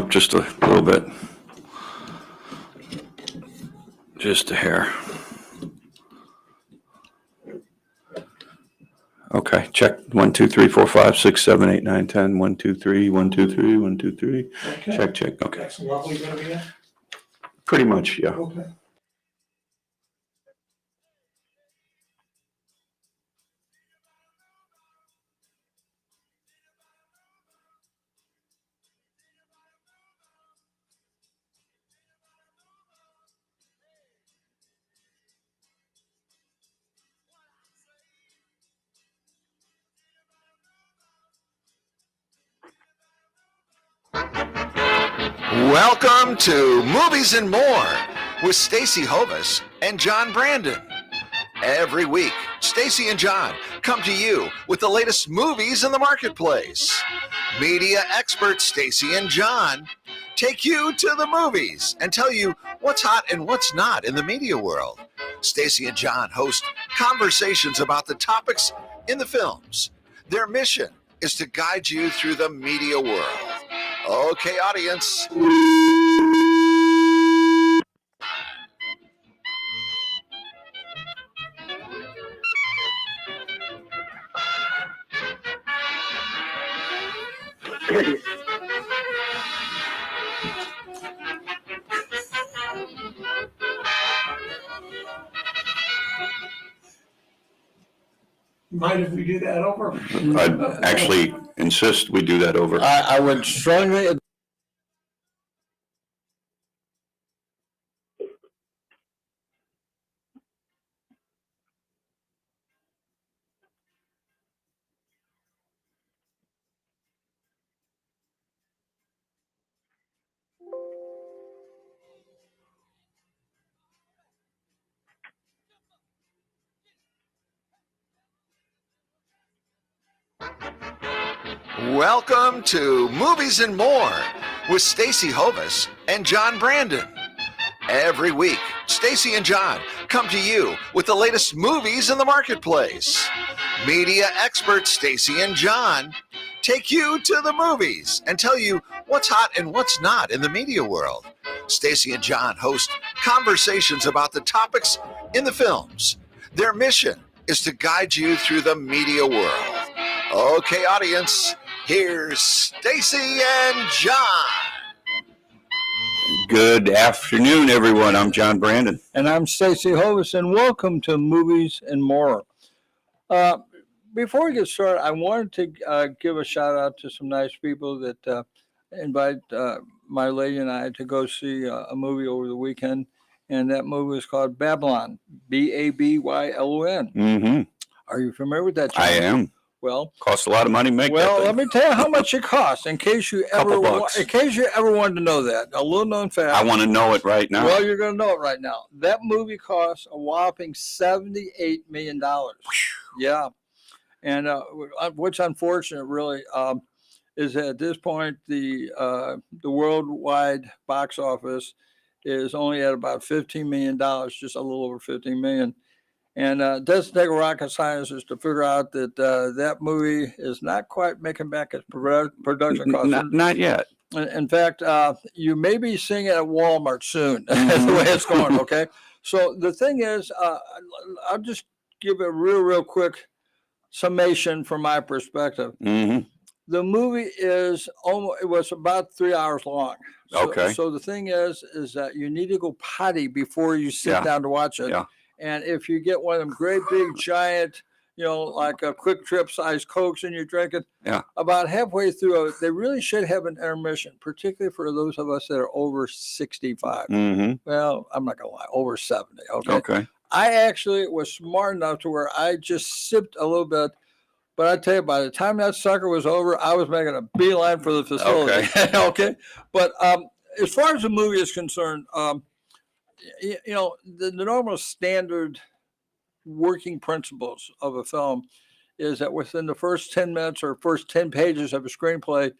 up just a little bit. Just a hair. Okay, check 1, 2, 3, 4, 5, 6, 7, 8, 9, 10. 1, 2, 3, 1, 2, 3, 1, 2, 3. Okay. Check. Okay. That's the level you're gonna be at? Pretty much, yeah. Okay. Welcome to Movies and More with Stacy Hovis and John Brandon. Every week, Stacy and John come to you with the latest movies in the marketplace. Media experts Stacy and John take you to the movies and tell you what's hot and what's not in the media world. Stacy and John host conversations about the topics in the films. Their mission is to guide you through the media world. Okay, audience. Mind if we do that over? I'd actually insist we do that over. I would strongly. Welcome to Movies and More with Stacy Hovis and John Brandon. Every week, Stacy and John come to you with the latest movies in the marketplace. Media experts Stacy and John take you to the movies and tell you what's hot and what's not in the media world. Stacy and John host conversations about the topics in the films. Their mission is to guide you through the media world. Okay, audience, here's Stacy and John. Good afternoon, everyone. I'm John Brandon. And I'm Stacy Hovis, and welcome to Movies and More. Before we get started, I wanted to give a shout out to some nice people that invite my lady and I to go see a movie over the weekend. And that movie is called Babylon, Babylon. Mm-hmm. Are you familiar with that, John? I am. Well, Costs a lot of money to make that well, thing. let me tell you how much it costs in case you Couple bucks. ever wanted to know that. A little known fact. I want to know it right now. Well, you're going to know it right now. That movie costs a whopping $78 million. Yeah. And what's unfortunate, really, is that at this point, the worldwide box office is only at about $15 million, just a little over $15 million. And it doesn't take a rocket scientist to figure out that that movie is not quite making back its production costs. Not yet. In fact, you may be seeing it at Walmart soon. That's the way it's going, okay? So the thing is, I'll just give a real quick summation from my perspective. Mm-hmm. The movie it was about 3 hours long. Okay. So the thing is that you need to go potty before you sit down to watch it. Yeah. And if you get one of them great big giant, like a Quick Trip size Cokes and you're drinking, about halfway through, they really should have an intermission, particularly for those of us that are over 65. Mm-hmm. Well, I'm not going to lie, over 70. Okay. I actually was smart enough to where I just sipped a little bit. But I tell you, by the time that sucker was over, I was making a beeline for the facility. Okay. But as far as the movie is concerned, the normal standard working principles of a film is that within the first 10 minutes or first 10 pages of a screenplay,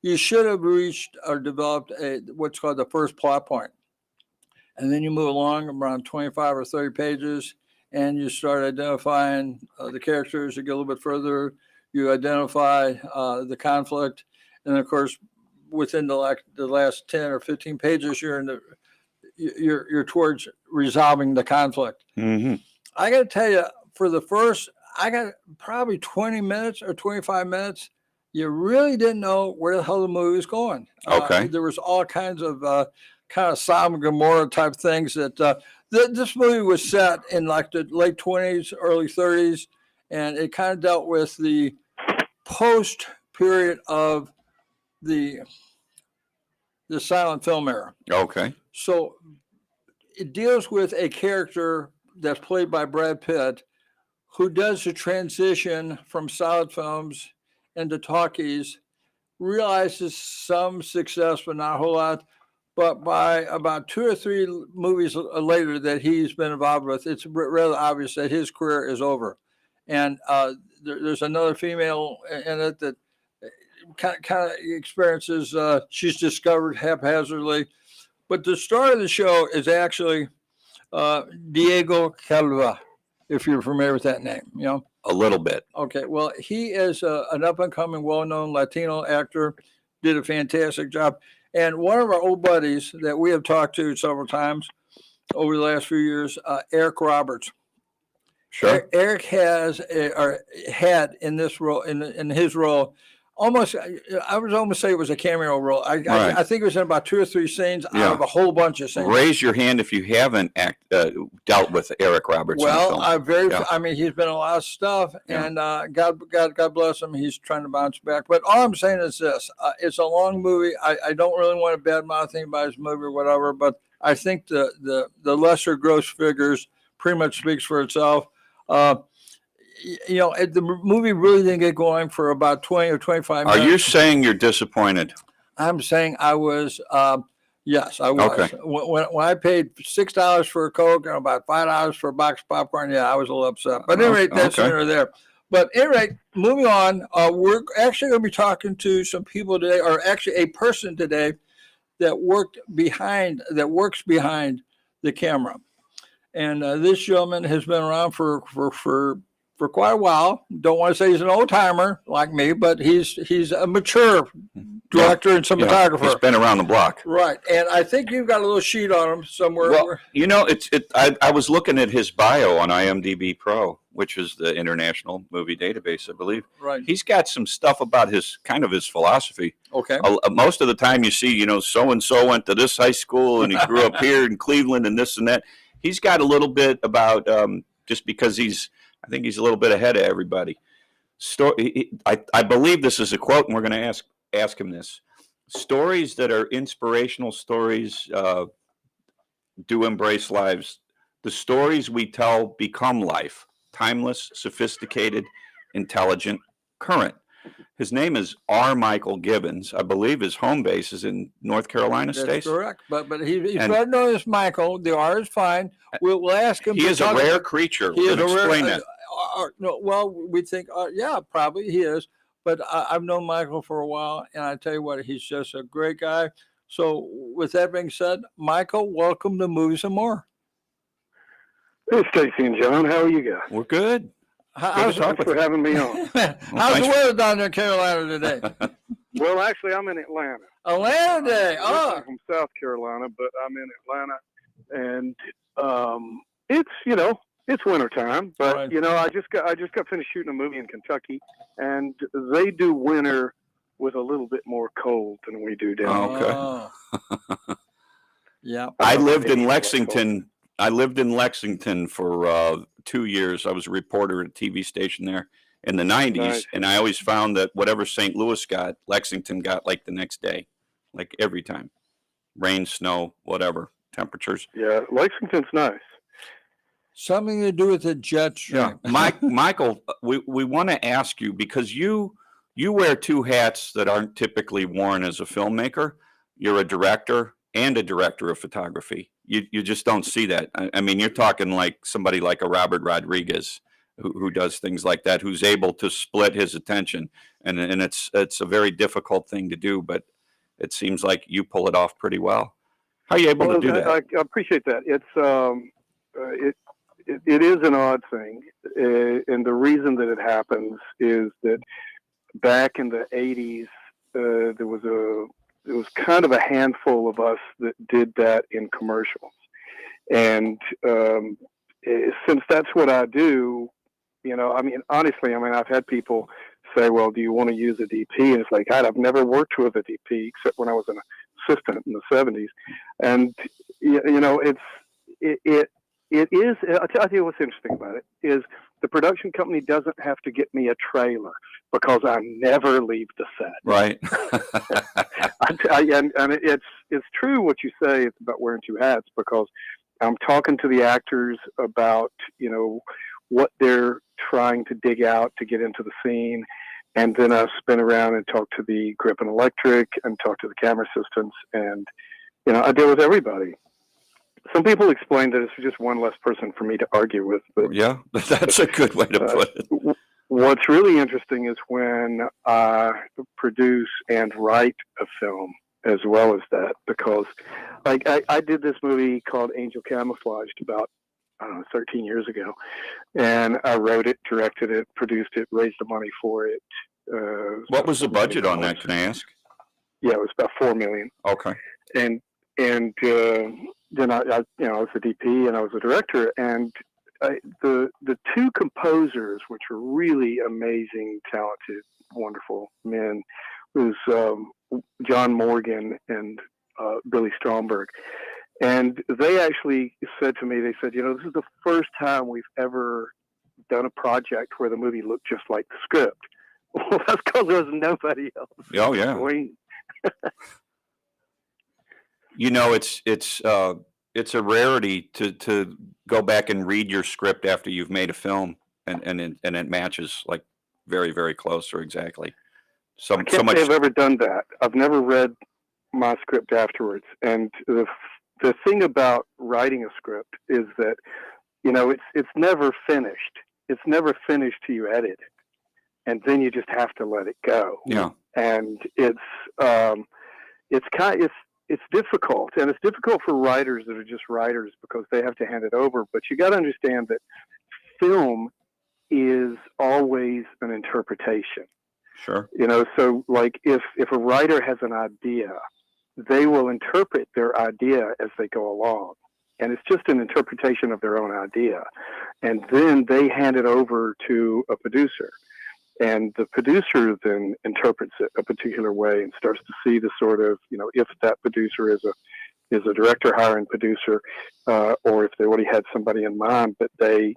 you should have reached or developed what's called the first plot point. And then you move along around 25 or 30 pages, and you start identifying the characters. You get a little bit further, you identify the conflict. And of course, within the last 10 or 15 pages, you're towards resolving the conflict. Mm-hmm. I got to tell you, I got probably 20 minutes or 25 minutes. You really didn't know where the hell the movie was going. Okay. There was all kinds of kind of Sodom and Gomorrah type things that this movie was set in like the late 20s, early 30s, and it kind of dealt with the post period of the silent film era. Okay. So it deals with a character that's played by Brad Pitt, who does the transition from silent films into talkies, realizes some success, but not a whole lot. But by about 2 or 3 movies later that he's been involved with, it's rather obvious that his career is over. And there's another female in it that kind of experiences, she's discovered haphazardly. But the star of the show is actually Diego Calva, if you're familiar with that name, you know? A little bit. Okay, well, he is an up-and-coming, well-known Latino actor, did a fantastic job. And one of our old buddies that we have talked to several times over the last few years, Eric Roberts. Sure. Eric had in this role, in his role, almost, I would almost say it was a cameo role. I think it was in about 2 or 3 scenes out of a whole bunch of scenes. Raise your hand if you haven't dealt with Eric Roberts. Well, I mean, he's been in a lot of stuff, and God bless him. He's trying to bounce back. But all I'm saying is this: it's a long movie. I don't really want to badmouth anything about his movie or whatever, but I think the lesser gross figures pretty much speaks for itself. You know, the movie really didn't get going for about 20 or 25 minutes. Are you saying you're disappointed? I'm saying I was. Yes, I was. Okay. When I paid $6 for a Coke and about $5 for a box of popcorn, yeah, I was a little upset. But at any rate, that's Okay. neither there. But at any rate, moving on, we're actually going to be talking to some people today, or actually a person today that works behind the camera. And this gentleman has been around for quite a while. Don't want to say he's an old timer like me, but he's a mature director and cinematographer. He's been around the block. Right. And I think you've got a little sheet on him somewhere. Well, you know, I was looking at his bio on IMDb Pro, which is the international movie database, I believe. Right. He's got some stuff about his philosophy. Okay. Most of the time you see, you know, so-and-so went to this high school and he grew up here in Cleveland and this and that. He's got a little bit about, just because I think he's a little bit ahead of everybody. I believe this is a quote, and we're going to ask him this. Stories that are inspirational stories do embrace lives. The stories we tell become life. Timeless, sophisticated, intelligent, current. His name is R. Michael Gibbons. I believe his home base is in North Carolina, That's Stace. correct. But he's better known as Michael. The R is fine. We'll ask him. He is a rare creature. He is a rare. Explain that. No, well, we think, yeah, probably he is. But I've known Michael for a while, and I tell you what, he's just a great guy. So with that being said, Michael, welcome to Movies and More. Hey, Stacy and John, how are you guys? We're good. How's Thanks for having me on. the weather down there in Carolina today? Well, actually, I'm in Atlanta. Atlanta Day. I'm from South Carolina, but I'm in Atlanta, and it's wintertime. But Right. you know, I just got finished shooting a movie in Kentucky, and they do winter with a little bit more cold than we do down. Okay. Yeah. I lived in Lexington. I lived in Lexington for 2 years. I was a reporter at a TV station there in the 90s. Nice. And I always found that whatever St. Louis got, Lexington got like the next day, like every time. Rain, snow, whatever, temperatures. Yeah, Lexington's nice. Something to do with the jet stream. Michael, we want to ask you, because you wear 2 hats that aren't typically worn as a filmmaker. You're a director and a director of photography. You just don't see that. I mean, you're talking like somebody like a Robert Rodriguez who does things like that, who's able to split his attention. And it's a very difficult thing to do, but it seems like you pull it off pretty well. How are you able to do that? I appreciate that. It is an odd thing, and the reason that it happens is that back in the 80s, there was kind of a handful of us that did that in commercials. And since that's what I do, I mean, honestly, I've had people say, well, do you want to use a DP? And it's like, God, I've never worked with a DP except when I was an assistant in the 70s. And, it is, I'll tell you what's interesting about it is the production company doesn't have to get me a trailer because I never leave the set. Right. And it's true what you say. It's about wearing two hats because I'm talking to the actors about, what they're trying to dig out to get into the scene. And then I spin around and talk to the grip and electric and talk to the camera assistants. And, I deal with everybody. Some people explain that it's just one less person for me to argue with. But Yeah, that's a good way to put it. What's really interesting is when I produce and write a film as well as that, because like I did this movie called Angel Camouflaged about, 13 years ago. And I wrote it, directed it, produced it, raised the money for it. What was the budget on that, can I ask? Yeah, it was about $4 million. Okay. And then I was a DP and I was a director. And the two composers, which were really amazing, talented, wonderful men, was John Morgan and Billy Stromberg. And they actually said to me, they said, this is the first time we've ever done a project where the movie looked just like the script. Well, that's because there was nobody else. Oh, yeah. It's a rarity to go back and read your script after you've made a film and it matches like very, very close or exactly. I can't say I've ever done that. I've never read my script afterwards. And the thing about writing a script is that, it's never finished. It's never finished till you edit, and then you just have to let it go. Yeah. And it's difficult, and it's difficult for writers that are just writers because they have to hand it over. But you got to understand that film is always an interpretation. Sure. So like if a writer has an idea, they will interpret their idea as they go along. And it's just an interpretation of their own idea. And then they hand it over to a producer. And the producer then interprets it a particular way and starts to see the sort of, if that producer is a director hiring producer, or if they already had somebody in mind, but they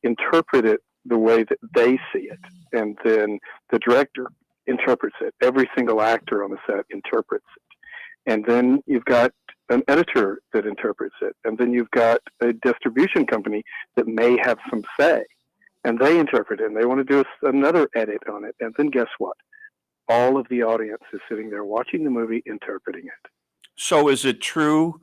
interpret it the way that they see it. And then the director interprets it. Every single actor on the set interprets it. And then you've got an editor that interprets it. And then you've got a distribution company that may have some say. And they interpret it, and they want to do another edit on it. And then guess what? All of the audience is sitting there watching the movie, interpreting it. So is it true,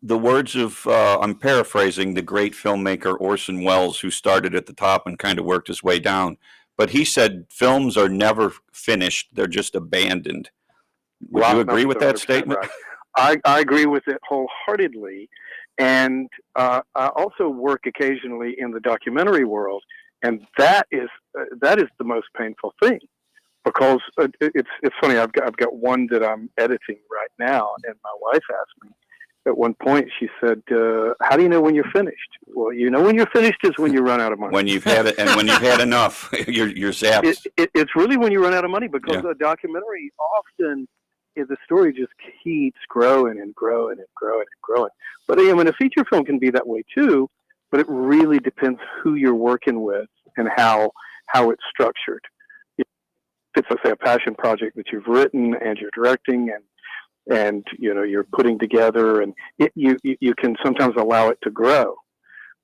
the words of, I'm paraphrasing, the great filmmaker Orson Welles, who started at the top and kind of worked his way down, but he said films are never finished, they're just abandoned. Would you agree with that statement? Right. I agree with it wholeheartedly. And I also work occasionally in the documentary world, and that is the most painful thing, because it's funny. I've got one that I'm editing right now, and my wife asked me at one point. She said, "How do you know when you're finished?" Well, when you're finished is when you run out of money. When you've had it, and when you've had enough, you're zapped. It's really when you run out of money, because a documentary often. The story just keeps growing and growing and growing and growing. But a feature film can be that way too, but it really depends who you're working with and how it's structured. If it's, let's say, a passion project that you've written and you're directing and you're putting together, and you can sometimes allow it to grow.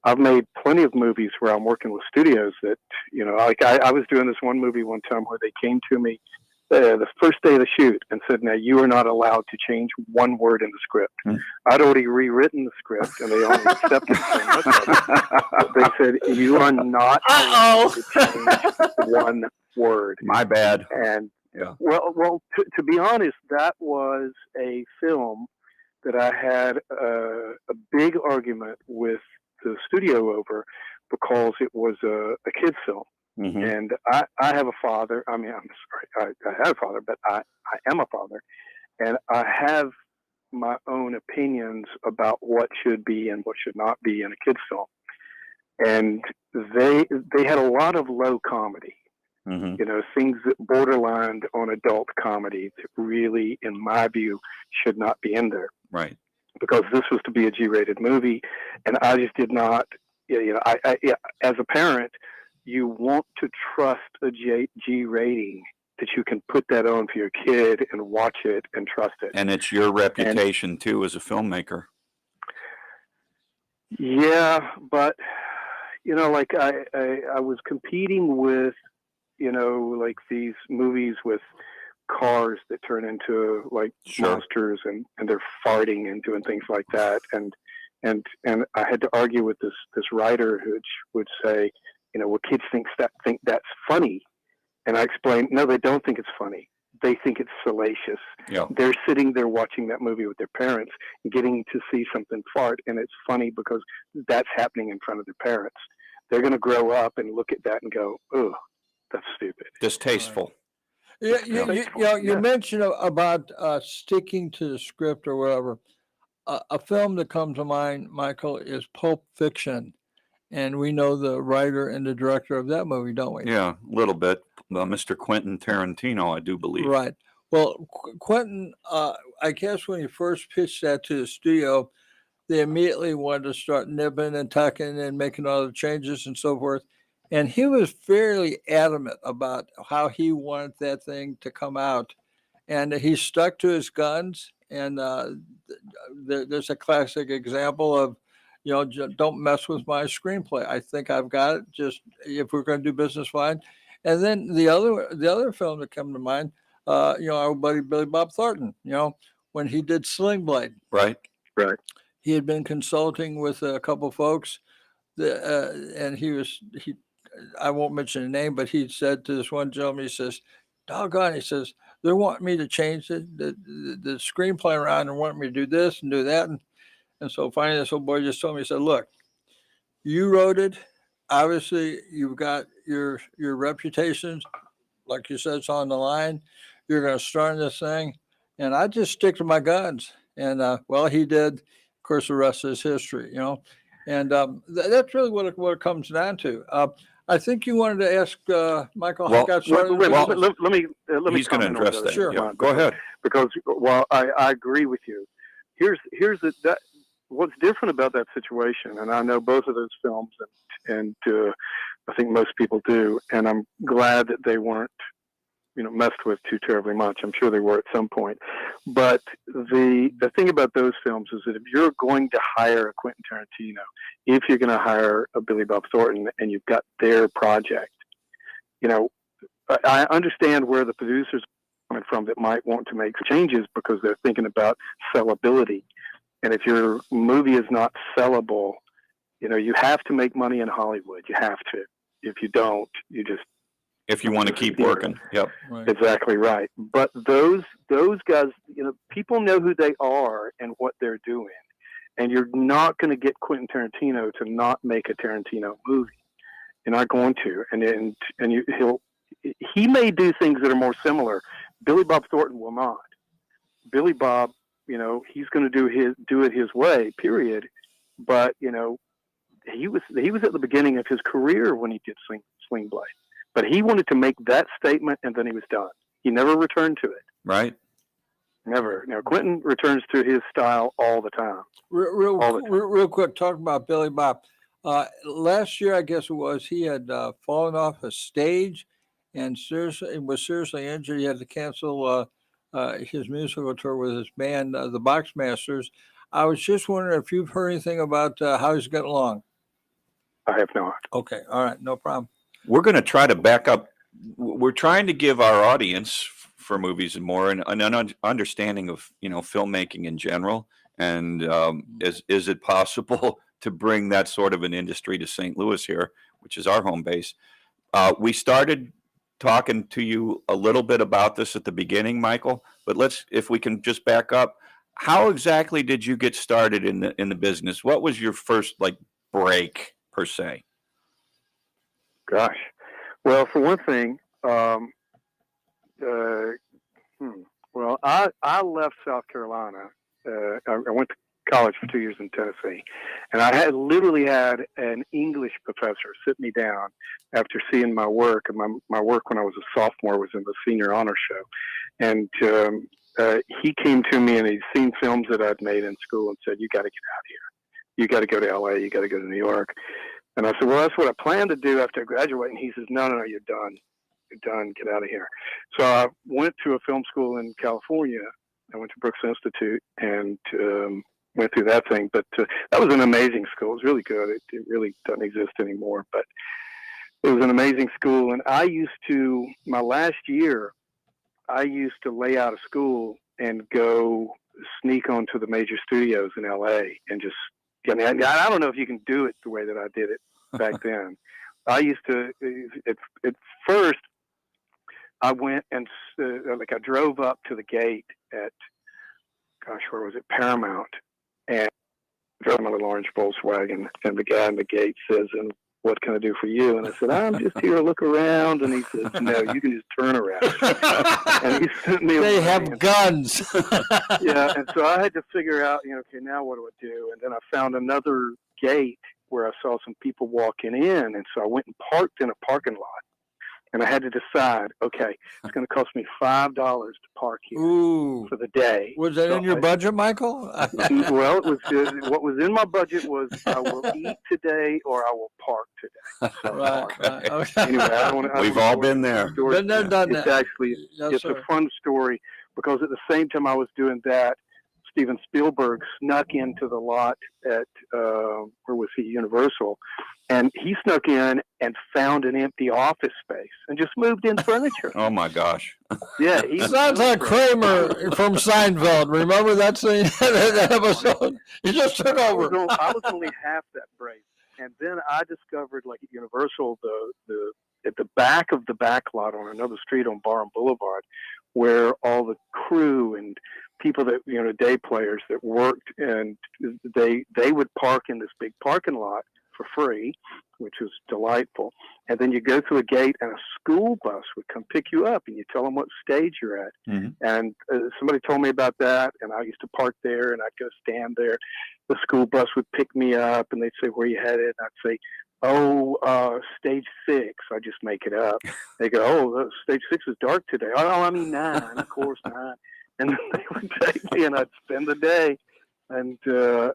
I've made plenty of movies where I'm working with studios that, like I was doing this one movie one time where they came to me the first day of the shoot and said, now you are not allowed to change one word in the script. I'd already rewritten the script and they only accepted so much of it. They said, you are not allowed to change one word. My bad. And well, to be honest, that was a film that I had a big argument with the studio over, because it was a kid's film. Mm-hmm. And I have a father. I mean, I'm sorry, I had a father, but I am a father. and I have my own opinions about what should be and what should not be in a kids film. And they had a lot of low comedy, Hmm. you know, things that borderlined on adult comedy that really, in my view, should not be in there, Right. because this was to be a G-rated movie, and I just did not. You know, as a parent, you want to trust a G rating, that you can put that on for your kid and watch it and trust it. And it's your reputation too as a filmmaker. Yeah, but you know, like I was competing with, you know, like these movies with cars that turn into like Sure. monsters, and they're farting and doing things like that, and I had to argue with this writer who would say, you know, well, kids think that's funny, and I explained, no, they don't think it's funny. They think it's salacious. Yeah. They're sitting there watching that movie with their parents, getting to see something fart, and it's funny because that's happening in front of their parents. They're going to grow up and look at that and go, "Oh, that's stupid." Distasteful. Yeah, you Yeah. mentioned about sticking to the script or whatever. A film that comes to mind, Michael, is Pulp Fiction, and we know the writer and the director of that movie, don't we? Yeah, a little bit. Mr. Quentin Tarantino, I do believe. Right. Well, Quentin, I guess when he first pitched that to the studio, they immediately wanted to start nibbing and tucking and making all the changes and so forth. And he was fairly adamant about how he wanted that thing to come out. And he stuck to his guns. And there's a classic example of, you know, don't mess with my screenplay. I think I've got it. Just if we're going to do business, fine. And then the other film that come to mind, you know, our buddy Billy Bob Thornton, you know, when he did Sling Blade. Right. Right. He had been consulting with a couple folks, and I won't mention the name, but he said to this one gentleman, he says, doggone, he says, they want me to change the screenplay around and want me to do this and do that. And so finally, this old boy just told me, he said, look, you wrote it. Obviously, you've got your reputations, like you said, it's on the line. You're going to star in this thing. And I just stick to my guns. And well, he did. Of course, the rest is history, you know. And that's really what it comes down to. I think you wanted to ask Michael how Well, he got started. in Let business. me He's going to comment on address those. that. Sure. Yeah. Go ahead. Because while I agree with you, here's that what's different about that situation, and I know both of those films, and I think most people do, and I'm glad that they weren't, you know, messed with too terribly much. I'm sure they were at some point. But the thing about those films is that if you're going to hire a Quentin Tarantino, if you're going to hire a Billy Bob Thornton, and you've got their project, you know, I understand where the producers are coming from that might want to make changes because they're thinking about sellability. And if your movie is not sellable, you know, you have to make money in Hollywood. You have to. If you don't, you just If you want to keep working. Yep. Right. exactly right. But those guys, you know, people know who they are and what they're doing, and you're not going to get Quentin Tarantino to not make a Tarantino movie. You're not going to, he may do things that are more similar. Billy Bob Thornton will not. Billy Bob, you know, he's going to do it his way. Period. But you know, he was at the beginning of his career when he did Sling Blade. But he wanted to make that statement, and then he was done. He never returned to it. Right. Never. Now, Quentin returns to his style all the time. Real quick, talk about Billy Bob. Last year, I guess it was, he had fallen off a stage and was seriously injured. He had to cancel his musical tour with his band, the Boxmasters. I was just wondering if you've heard anything about how he's getting along. I have not. Okay, all right, no problem. We're going to try to back up. We're trying to give our audience for Movies and More an understanding of, you know, filmmaking in general. And is it possible to bring that sort of an industry to St. Louis here, which is our home base? We started talking to you a little bit about this at the beginning, Michael, but if we can just back up, how exactly did you get started in the business? What was your first break per se? Gosh. Well, for one thing, Well, I left South Carolina. I went to college for 2 years in Tennessee, and I had literally had an English professor sit me down after seeing my work. And my work when I was a sophomore was in the senior honor show, and he came to me and he'd seen films that I'd made in school and said, "You got to get out of here. You got to go to LA. You got to go to New York." And I said, "Well, that's what I plan to do after I graduate." And he says, "No, you're done. You're done. Get out of here." So I went to a film school in California. I went to Brooks Institute and went through that thing. But that was an amazing school. It was really good. It really doesn't exist anymore. But it was an amazing school. And my last year, I used to lay out of school and go sneak onto the major studios in LA and just, I don't know if you can do it the way that I did it back then. I used to, at first, I went and I drove up to the gate at, where was it? Paramount, and drove my little orange Volkswagen, and the guy in the gate says, "And what can I do for you?" And I said, "I'm just here to look around." And he said, "No, you can just turn around." And he sent me They away. have guns. Yeah, and so I had to figure out, okay, now what do I do? And then I found another gate where I saw some people walking in, and so I went and parked in a parking lot. And I had to decide, okay, it's going to cost me $5 to park here Ooh. for the day. Was that in your budget, Michael? Well, it was what was in my budget was I will eat today or I will park today. So, Right. Okay. Anyway, I don't wanna We've all been there. Been there, done It's that. actually Yes, it's sir. a fun story because at the same time I was doing that, Steven Spielberg snuck into the lot at where was he? Universal, and he snuck in and found an empty office space and just moved in furniture. Oh my gosh. Yeah, Sounds like Kramer from Seinfeld. Remember that scene, that episode? He just took I over. was only half that brave, and then I discovered, like at Universal, the at the back of the back lot on another street on Barham Boulevard, where all the crew and people that day players that worked, and they would park in this big parking lot for free, which was delightful. And then you go through a gate and a school bus would come pick you up and you tell them what stage you're at. Mhm. And somebody told me about that, and I used to park there and I'd go stand there. The school bus would pick me up and they'd say, "Where you headed?" And I'd say, stage 6. I just make it up. They go, "Oh, stage 6 is dark today." "Oh, I mean 9, of course 9. And then they would take me and I'd spend the day. And I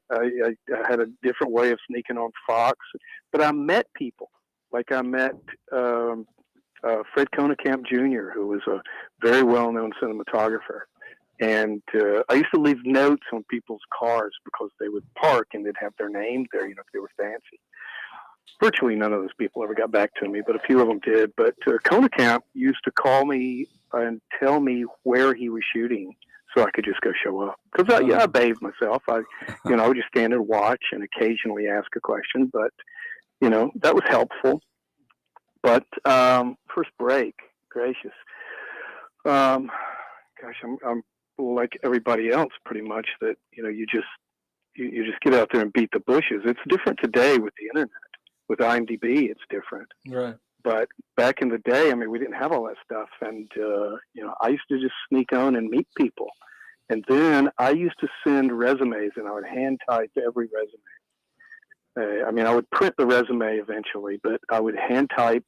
had a different way of sneaking on Fox. But I met people. Like I met Fred Konekamp Jr., who was a very well-known cinematographer. And I used to leave notes on people's cars because they would park and they'd have their names there, if they were fancy. Virtually none of those people ever got back to me, but a few of them did. But Konekamp used to call me and tell me where he was shooting so I could just go show up. Because I bathed myself. I would just stand and watch and occasionally ask a question. But, that was helpful. But first break, gracious. I'm like everybody else pretty much that, you just get out there and beat the bushes. It's different today with the internet. With IMDb, it's different. Right. But back in the day, we didn't have all that stuff. And, I used to just sneak on and meet people. And then I used to send resumes, and I would hand type every resume. I would print the resume eventually, but I would hand type,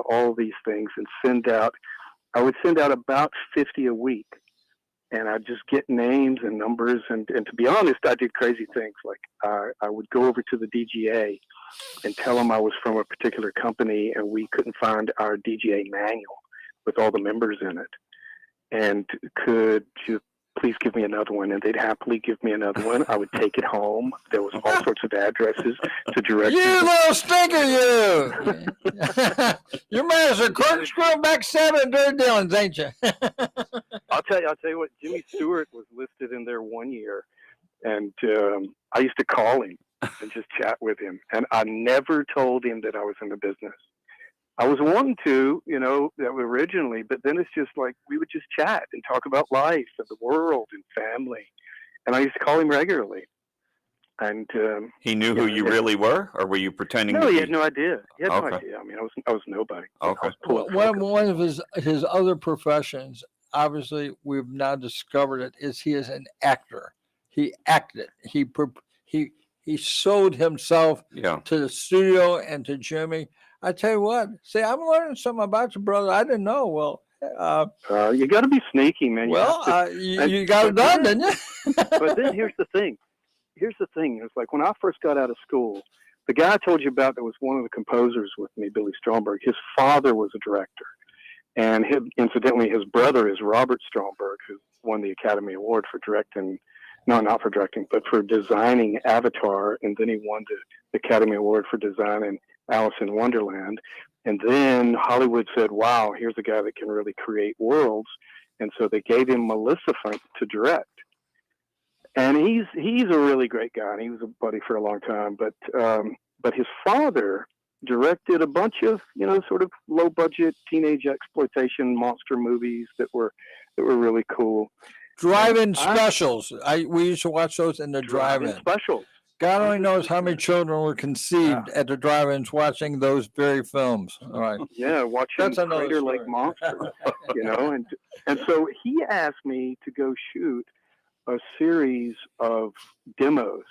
all these things and I would send out about 50 a week. And I'd just get names and numbers. And to be honest, I did crazy things. Like I would go over to the DGA and tell them I was from a particular company and we couldn't find our DGA manual with all the members in it. And could you please give me another one? And they'd happily give me another one. I would take it home. There was all sorts of addresses to direct You people. little stinker, you! Your man's a corkscrew back 7 dirty Dillons, ain't you? I'll tell you what, Jimmy Stewart was listed in there one year, and I used to call him and just chat with him, and I never told him that I was in the business. I was wanting to, originally, but then it's just like we would just chat and talk about life and the world and family, and I used to call him regularly. And He knew who you really were, or were you pretending? no, to he be- had no idea. He had no Okay. idea. I was nobody. I Okay. was pulling One focus. of his other professions, obviously we've now discovered it, is he is an actor. He acted. He sold himself Yeah. to the studio and to Jimmy. I tell you what, see, I'm learning something about you, brother. I didn't know. Well, You got to be sneaky, man. You have to. you got it done, didn't you? But then here's the thing. It's like when I first got out of school, the guy I told you about that was one of the composers with me, Billy Stromberg, his father was a director. And incidentally, his brother is Robert Stromberg, who won the Academy Award for directing, no, not for directing, but for designing Avatar. And then he won the Academy Award for designing Alice in Wonderland. And then Hollywood said, wow, here's a guy that can really create worlds. And so they gave him Maleficent to direct. And he's a really great guy, and he was a buddy for a long time. But his father directed a bunch of, sort of low budget teenage exploitation monster movies that were really cool. Drive-in specials. We used to watch those in the drive-in. Specials. God only knows how many children were conceived at the drive-ins watching those very films. All right. Yeah, watching That's another Crater story. Lake Monsters, and so he asked me to go shoot a series of demos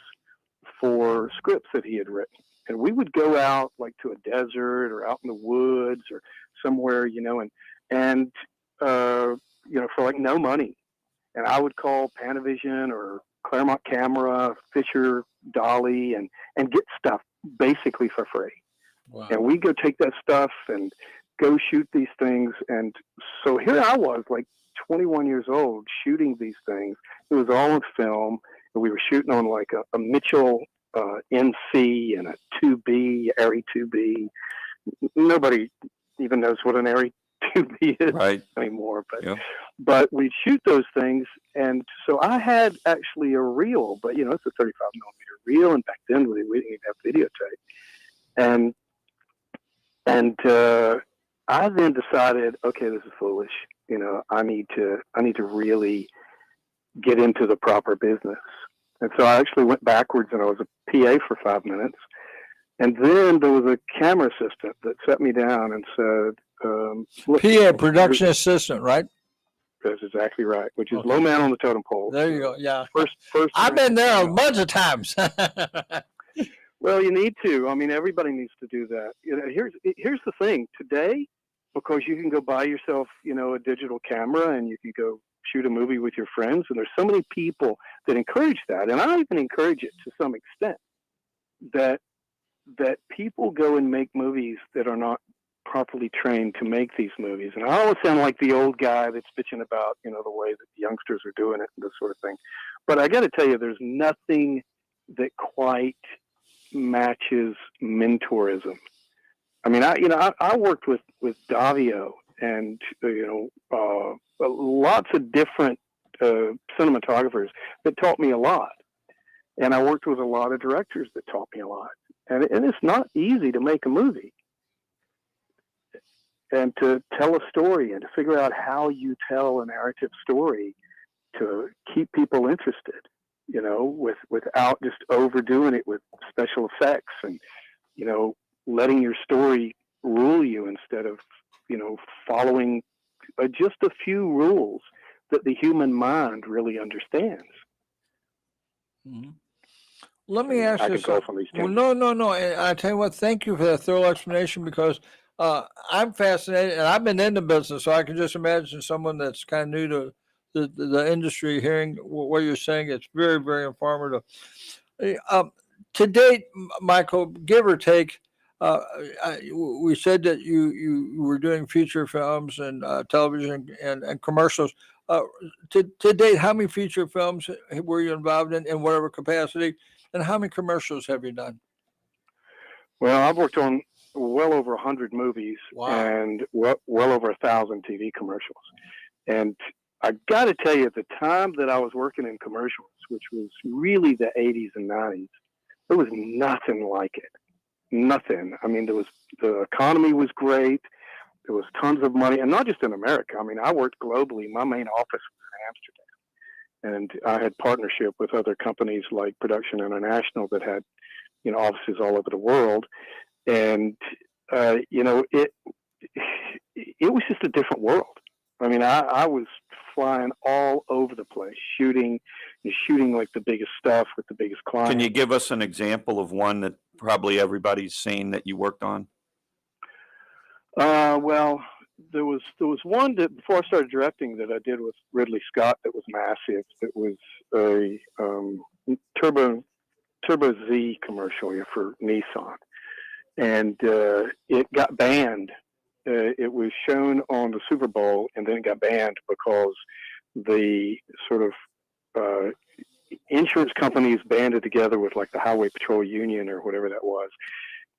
for scripts that he had written. And we would go out like to a desert or out in the woods or somewhere, and for like no money. And I would call Panavision or Claremont Camera, Fisher, Dolly, and get stuff basically for free. Wow. And we go take that stuff and go shoot these things. And so here I was, like 21 years old, shooting these things. It was all in film, and we were shooting on like a Mitchell NC and a 2B, Arri 2B. Nobody even knows what an Arri 2B is Right. anymore, Yeah. but we'd shoot those things. And so I had actually a reel, but it's a 35 millimeter reel, and back then we didn't even have videotape. And I then decided, okay, this is foolish. I need to really get into the proper business. And so I actually went backwards, and I was a PA for 5 minutes. And then there was a camera assistant that set me down and said, look, PA, production assistant, right? that's exactly right, which is Okay. low man on the totem pole. There you go. Yeah. First. I've been there a bunch of times. Well, you need to. I mean, everybody needs to do that. Here's the thing. Today, because you can go buy yourself, a digital camera, and you can go shoot a movie with your friends, and there's so many people that encourage that, and I even encourage it to some extent, that people go and make movies that are not properly trained to make these movies. And I always sound like the old guy that's bitching about, the way that the youngsters are doing it and this sort of thing. But I got to tell you, there's nothing that quite matches mentorism. I mean, I worked with Davio and, lots of different cinematographers that taught me a lot. And I worked with a lot of directors that taught me a lot. And it's not easy to make a movie and to tell a story and to figure out how you tell a narrative story to keep people interested, without just overdoing it with special effects and, letting your story rule you instead of, following just a few rules that the human mind really understands. Mm-hmm. Let me ask I you could go something. from these Well, no. I tell you what, thank you for that thorough explanation, because I'm fascinated, and I've been in the business, so I can just imagine someone that's kind of new to the industry hearing what you're saying. It's very, very informative. To date, Michael, give or take, we said that you were doing feature films and television and commercials. To date, how many feature films were you involved in whatever capacity, and how many commercials have you done? Well, I've worked on well over 100 movies. Wow. And well over 1,000 TV commercials. And I got to tell you, at the time that I was working in commercials, which was really the 80s and 90s, there was nothing like it. Nothing. I mean, the economy was great. There was tons of money, and not just in America. I mean, I worked globally. My main office was in Amsterdam, and I had partnership with other companies like Production International that had, offices all over the world. And, it was just a different world. I mean, I was flying all over the place, shooting like the biggest stuff with the biggest clients. Can you give us an example of one that probably everybody's seen that you worked on? Well, there was one that before I started directing that I did with Ridley Scott that was massive. It was a Turbo Z commercial for Nissan, and it got banned. It was shown on the Super Bowl, and then it got banned because the sort of insurance companies banded together with like the Highway Patrol Union or whatever that was,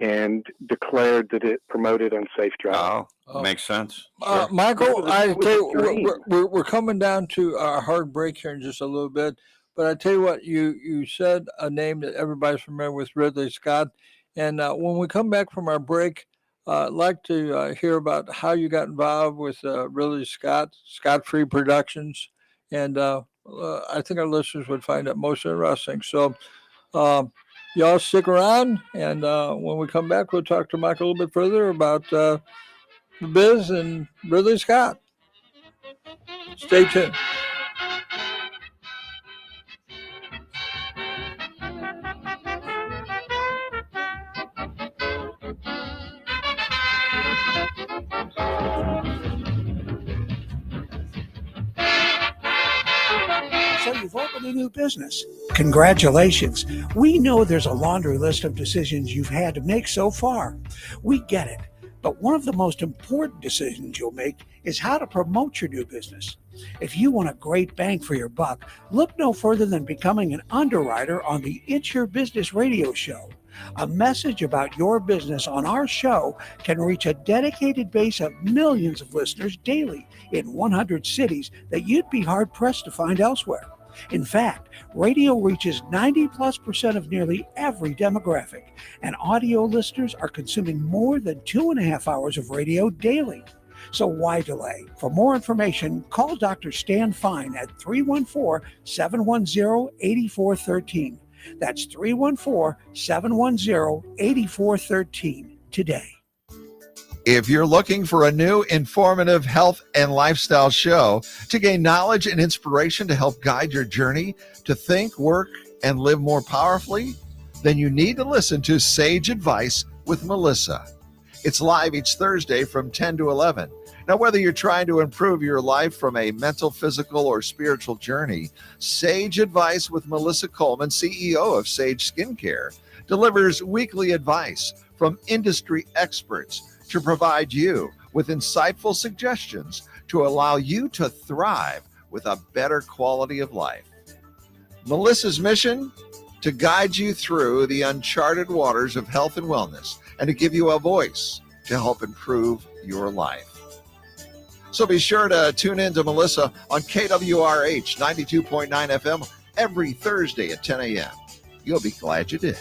and declared that it promoted unsafe driving. Oh, makes sense. Michael, I It was tell you, extreme. we're coming down to our hard break here in just a little bit. But I tell you what, you said a name that everybody's familiar with, Ridley Scott. And when we come back from our break, I'd like to hear about how you got involved with Ridley Scott, Scott Free Productions. And I think our listeners would find that most interesting. So y'all stick around. And when we come back, we'll talk to Mike a little bit further about the biz and Ridley Scott. Stay tuned. So you've opened a new business. Congratulations. We know there's a laundry list of decisions you've had to make so far. We get it. But one of the most important decisions you'll make is how to promote your new business. If you want a great bang for your buck, look no further than becoming an underwriter on the It's Your Business radio show. A message about your business on our show can reach a dedicated base of millions of listeners daily in 100 cities that you'd be hard-pressed to find elsewhere. In fact, radio reaches 90+% of nearly every demographic, and audio listeners are consuming more than 2.5 hours of radio daily. So why delay? For more information, call Dr. Stan Fine at 314-710-8413. That's 314-710-8413 today. If you're looking for a new informative health and lifestyle show to gain knowledge and inspiration to help guide your journey to think, work, and live more powerfully, then you need to listen to Sage Advice with Melissa. It's live each Thursday from 10 to 11. Now, whether you're trying to improve your life from a mental, physical, or spiritual journey, Sage Advice with Melissa Coleman, CEO of Sage Skincare, delivers weekly advice from industry experts to provide you with insightful suggestions to allow you to thrive with a better quality of life. Melissa's mission? To guide you through the uncharted waters of health and wellness and to give you a voice to help improve your life. So be sure to tune in to Melissa on KWRH 92.9 FM every Thursday at 10 a.m. You'll be glad you did.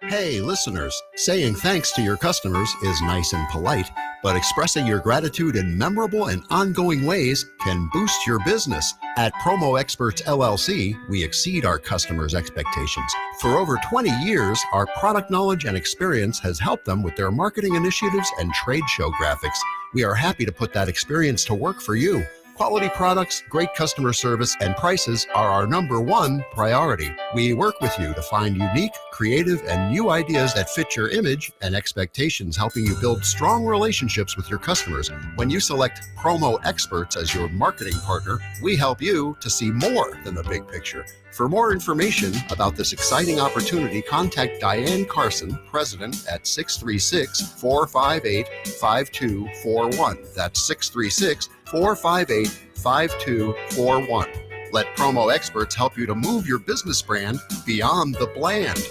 Hey, listeners, saying thanks to your customers is nice and polite, but expressing your gratitude in memorable and ongoing ways can boost your business. At Promo Experts LLC, we exceed our customers' expectations. For over 20 years, our product knowledge and experience has helped them with their marketing initiatives and trade show graphics. We are happy to put that experience to work for you. Quality products, great customer service, and prices are our #1 priority. We work with you to find unique, creative, and new ideas that fit your image and expectations, helping you build strong relationships with your customers. When you select Promo Experts as your marketing partner, we help you to see more than the big picture. For more information about this exciting opportunity, contact Diane Carson, President, at 636-458-5241. That's 636-458-5241. Let Promo Experts help you to move your business brand beyond the bland.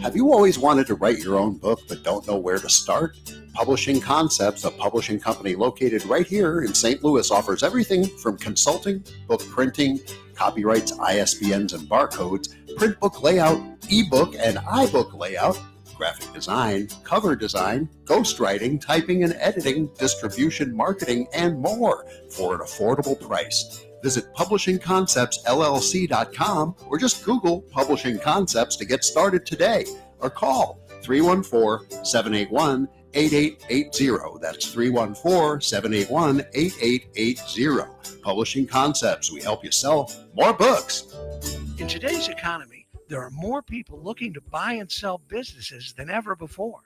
Have you always wanted to write your own book but don't know where to start? Publishing Concepts, a publishing company located right here in St. Louis, offers everything from consulting, book printing, copyrights, ISBNs and barcodes, print book layout, ebook and iBook layout, graphic design, cover design, ghostwriting, typing and editing, distribution, marketing, and more for an affordable price. Visit publishingconceptsllc.com or just Google Publishing Concepts to get started today, or call 314-781-8880. That's 314-781-8880. Publishing Concepts. We help you sell more books. In today's economy, there are more people looking to buy and sell businesses than ever before.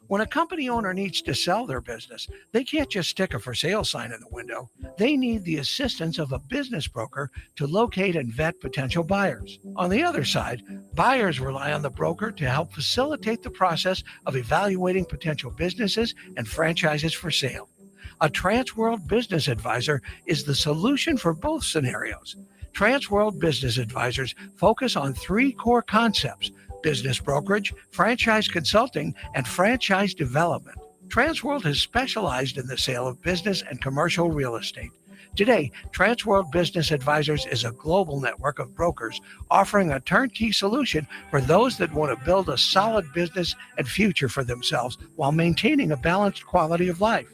When a company owner needs to sell their business, they can't just stick a for sale sign in the window. They need the assistance of a business broker to locate and vet potential buyers. On the other side, buyers rely on the broker to help facilitate the process of evaluating potential businesses and franchises for sale. A Transworld Business Advisor is the solution for both scenarios. Transworld Business Advisors focus on 3 core concepts: business brokerage, franchise consulting, and franchise development. Transworld has specialized in the sale of business and commercial real estate. Today, Transworld Business Advisors is a global network of brokers offering a turnkey solution for those that want to build a solid business and future for themselves while maintaining a balanced quality of life.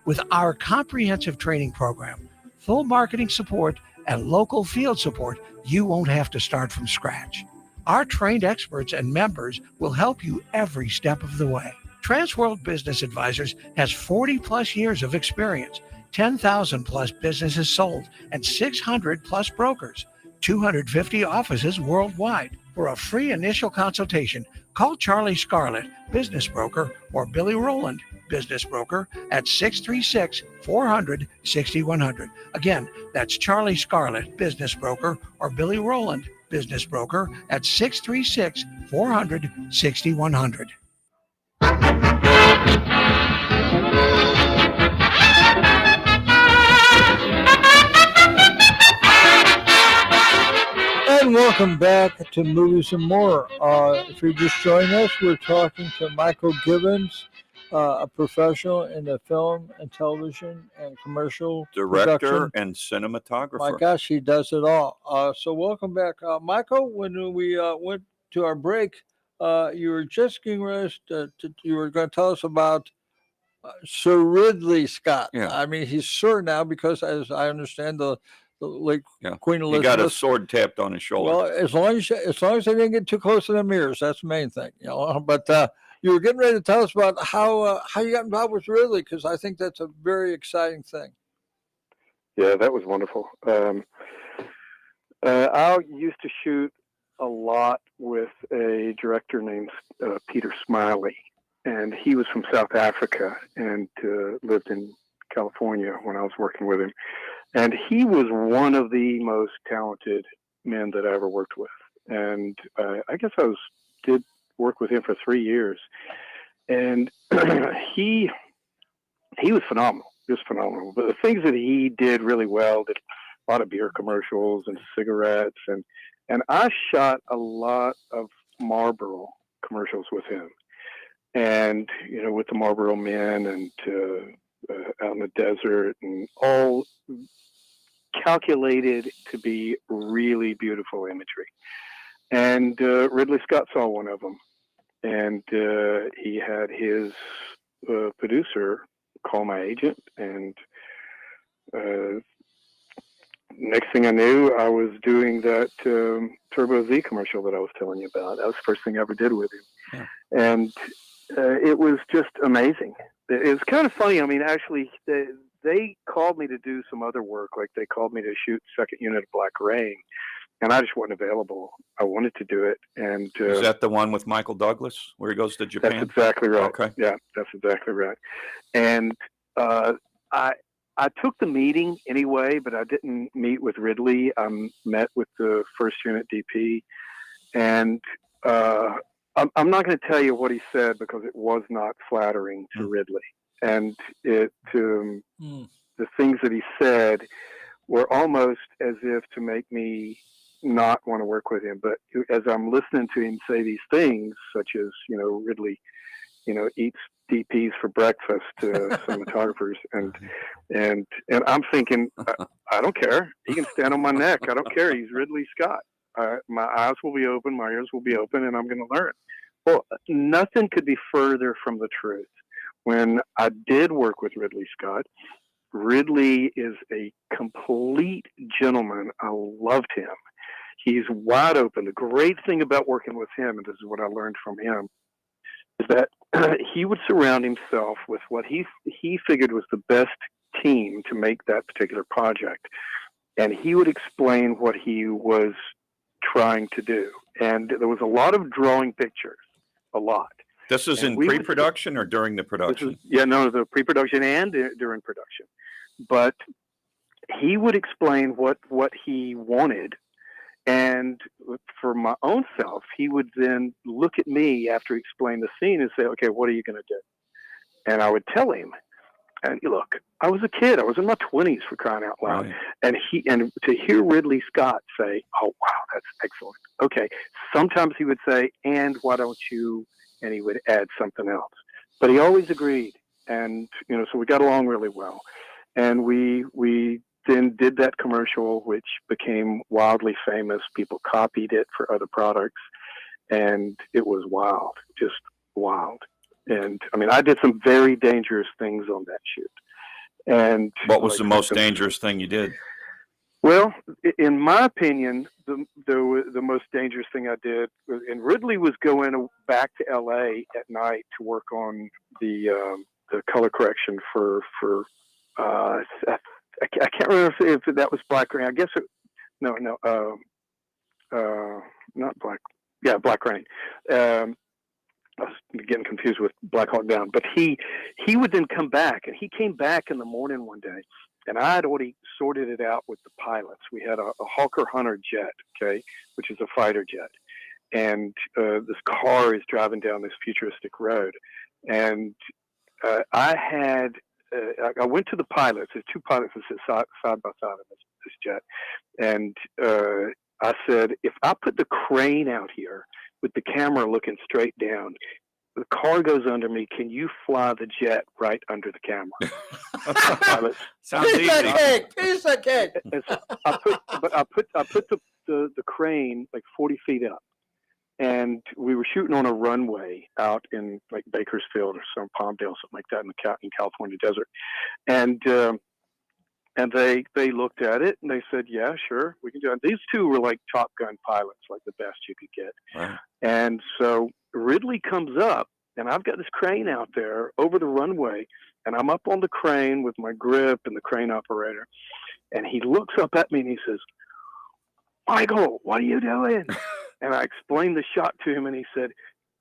With our comprehensive training program, full marketing support, and local field support, you won't have to start from scratch. Our trained experts and members will help you every step of the way. Transworld Business Advisors has 40 plus years of experience, 10,000 plus businesses sold, and 600 plus brokers, 250 offices worldwide. For a free initial consultation, call Charlie Scarlett, business broker, or Billy Rowland, business broker, at 636-400-6100. Again, that's Charlie Scarlett, business broker, or Billy Rowland, business broker, at 636-400-6100. And welcome back to Movies and More. If you're just joining us, we're talking to Michael Gibbons, a professional in the film and television and commercial Director production. and cinematographer. My gosh, he does it all. So welcome back. Michael, when we went to our break, you were just getting ready you were going to tell us about Sir Ridley Scott. Yeah. I mean, he's Sir now because, as I understand, the late Queen He Elizabeth got a sword tapped on his shoulder. Well, as long as they didn't get too close to the mirrors, that's the main thing, you know. But you were getting ready to tell us about how you got involved with Ridley, because I think that's a very exciting thing. Yeah, that was wonderful. I used to shoot a lot with a director named Peter Smiley, and he was from South Africa and lived in California when I was working with him. And he was one of the most talented men that I ever worked with. And I guess I did work with him for 3 years. And he was phenomenal, just phenomenal. But the things that he did really well, did a lot of beer commercials and cigarettes. And I shot a lot of Marlboro commercials with him. And, you know, with the Marlboro Men and out in the desert, and all calculated to be really beautiful imagery. And Ridley Scott saw one of them, and he had his producer call my agent, and next thing I knew, I was doing that Turbo Z commercial that I was telling you about. That was the first thing I ever did with him. Yeah. And it was just amazing. It was kind of funny. I mean, actually, they called me to do some other work. Like, they called me to shoot second unit of Black Rain, and I just wasn't available. I wanted to do it. And Is that the one with Michael Douglas where he goes to Japan? that's exactly right. Okay. Yeah, that's exactly right. And I took the meeting anyway, but I didn't meet with Ridley. I met with the first unit DP, and I'm not going to tell you what he said because it was not flattering to Ridley. And the things that he said were almost as if to make me not want to work with him. But as I'm listening to him say these things, such as, you know, Ridley, you know, eats DPs for breakfast to cinematographers, and I'm thinking, I don't care. He can stand on my neck. I don't care. He's Ridley Scott. My eyes will be open, my ears will be open, and I'm going to learn. Well, nothing could be further from the truth. When I did work with Ridley Scott, Ridley is a complete gentleman. I loved him. He's wide open. The great thing about working with him, and this is what I learned from him, is that he would surround himself with what he figured was the best team to make that particular project, and he would explain what he was trying to do. And there was a lot of drawing pictures, a lot. This is And in we would- pre-production or during the production? The pre-production and during production. But he would explain what he wanted, and for my own self, he would then look at me after he explained the scene and say, "Okay, what are you going to do?" And I would tell him. And look, I was a kid. I was in my 20s, for crying out loud. Right. And to hear Ridley Scott say, "Oh wow, that's excellent." Okay. Sometimes he would say, "And why don't you?" And he would add something else. But he always agreed. And so we got along really well. And we then did that commercial, which became wildly famous. People copied it for other products, and it was wild, just wild. And I mean, I did some very dangerous things on that shoot. And What was the most dangerous thing you did? Well, in my opinion, the most dangerous thing I did, and Ridley was going back to L.A. at night to work on the color correction for I can't remember if that was Black Rain. I guess not Black. Yeah, Black Rain. I was getting confused with Black Hawk Down. But he would then come back, and he came back in the morning one day, and I had already sorted it out with the pilots. We had a Hawker Hunter jet, okay, which is a fighter jet. And this car is driving down this futuristic road. And I went to the pilots. There's two pilots that sit side by side in this jet. And I said, if I put the crane out here with the camera looking straight down, the car goes under me, can you fly the jet right under the camera? Sounds easy. Piece of cake. And so I put the crane like 40 feet up, and we were shooting on a runway out in like Bakersfield or some Palmdale, something like that, in California desert. And they looked at it and they said, "Yeah, sure, we can do it." These two were like Top Gun pilots, like the best you could get. Right. And so Ridley comes up, and I've got this crane out there over the runway, and I'm up on the crane with my grip and the crane operator. And he looks up at me and he says, "Michael, what are you doing?" And I explained the shot to him, and he said,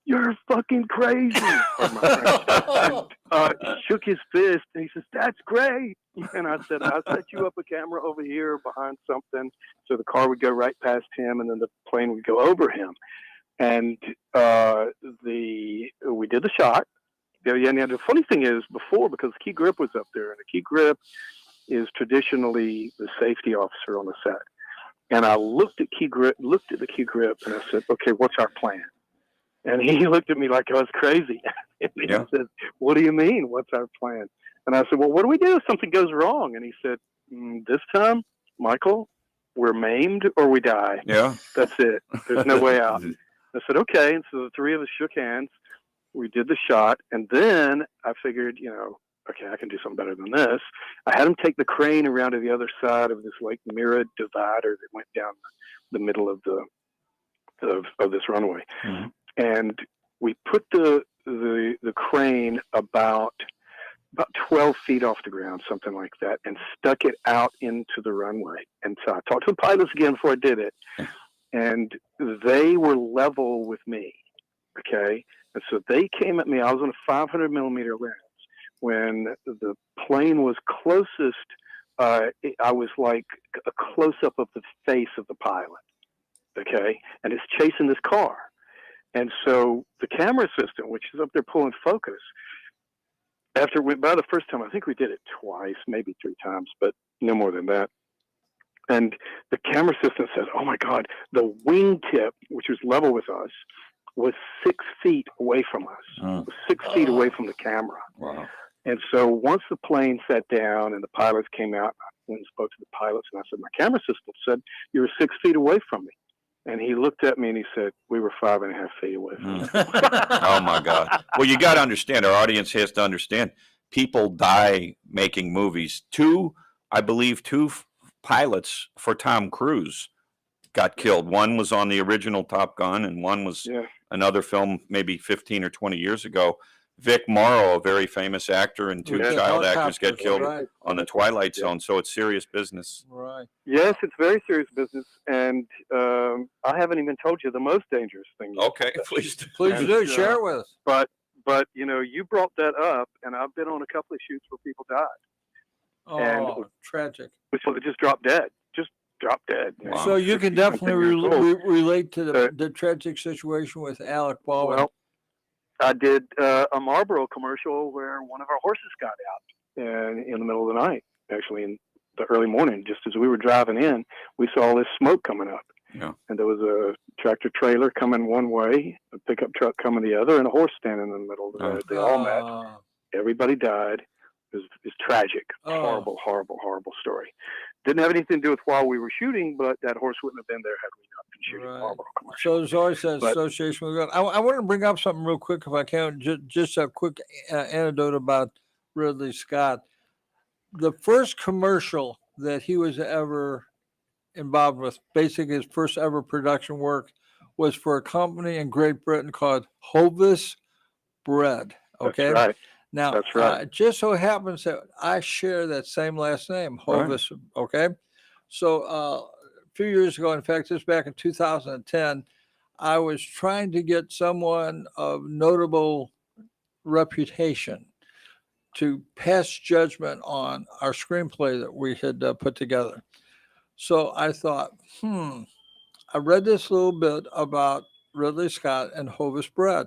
"You're fucking crazy." And, he shook his fist, and he says, "That's great." And I said, "I'll set you up a camera over here behind something, so the car would go right past him, and then the plane would go over him." And we did the shot. And the funny thing is, because Key Grip was up there, and the Key Grip is traditionally the safety officer on the set. And I looked at the Key Grip, and I said, "Okay, what's our plan?" And he looked at me like I was crazy. And he said, "What do you mean, what's our plan?" And I said, "Well, what do we do if something goes wrong?" And he said, "This time, Michael, we're maimed or we die. Yeah. That's it. There's no way out." I said, "Okay." And so the three of us shook hands. We did the shot. And then I figured, okay, I can do something better than this. I had him take the crane around to the other side of this like mirrored divider that went down the middle of this runway. Mm-hmm. And we put the crane about 12 feet off the ground, something like that, and stuck it out into the runway. And so I talked to the pilots again before I did it, and they were level with me, okay? And so they came at me. I was on a 500 millimeter lens. When the plane was closest, I was like a close-up of the face of the pilot, okay? And it's chasing this car. And so the camera assistant, which is up there pulling focus, after it went by the first time, I think we did it twice, maybe 3 times, but no more than that. And the camera assistant said, "Oh my God, the wingtip, which was level with us, was 6 feet away from us, was 6 feet away from the camera." Wow. And so once the plane sat down and the pilots came out, I went and spoke to the pilots, and I said, "My camera assistant said you were 6 feet away from me." And he looked at me and he said, "We were 5.5 feet away from you." Oh my God. Well, you got to understand, our audience has to understand, people die making movies. I believe two pilots for Tom Cruise got killed. One was on the original Top Gun, and one was another film maybe 15 or 20 years ago. Vic Morrow, a very famous actor, and two With the child actors helicopters, get killed right, on the Twilight Zone. So it's serious business. right. Yes, it's very serious business, and I haven't even told you the most dangerous thing yet. Okay, please. Please And, do share it with us. But you know, you brought that up, and I've been on a couple of shoots where people died. Oh, tragic. So they just dropped dead. Just dropped dead. Wow. So you can 60-something definitely years old. relate to So- the tragic situation with Alec Baldwin. Well, I did a Marlboro commercial where one of our horses got out in the middle of the night, actually in the early morning. Just as we were driving in, we saw all this smoke coming up. Yeah. And there was a tractor trailer coming one way, a pickup truck coming the other, and a horse standing in the middle of the road. They all met. Everybody died. It was tragic. Oh. Horrible, horrible, horrible story. Didn't have anything to do with while we were shooting, but that horse wouldn't have been there had we not been shooting Right. Marlboro commercials. So there's always that But- association with God. I want to bring up something real quick, if I can, just a quick anecdote about Ridley Scott. The first commercial that he was ever involved with, basically his first ever production work, was for a company in Great Britain called Hovis Bread. Okay. That's right. Now, That's right. it just so happens that I share that same last name, Hovis. Okay. So a few years ago, in fact, this back in 2010, I was trying to get someone of notable reputation to pass judgment on our screenplay that we had put together. So I thought, I read this little bit about Ridley Scott and Hovis Bread.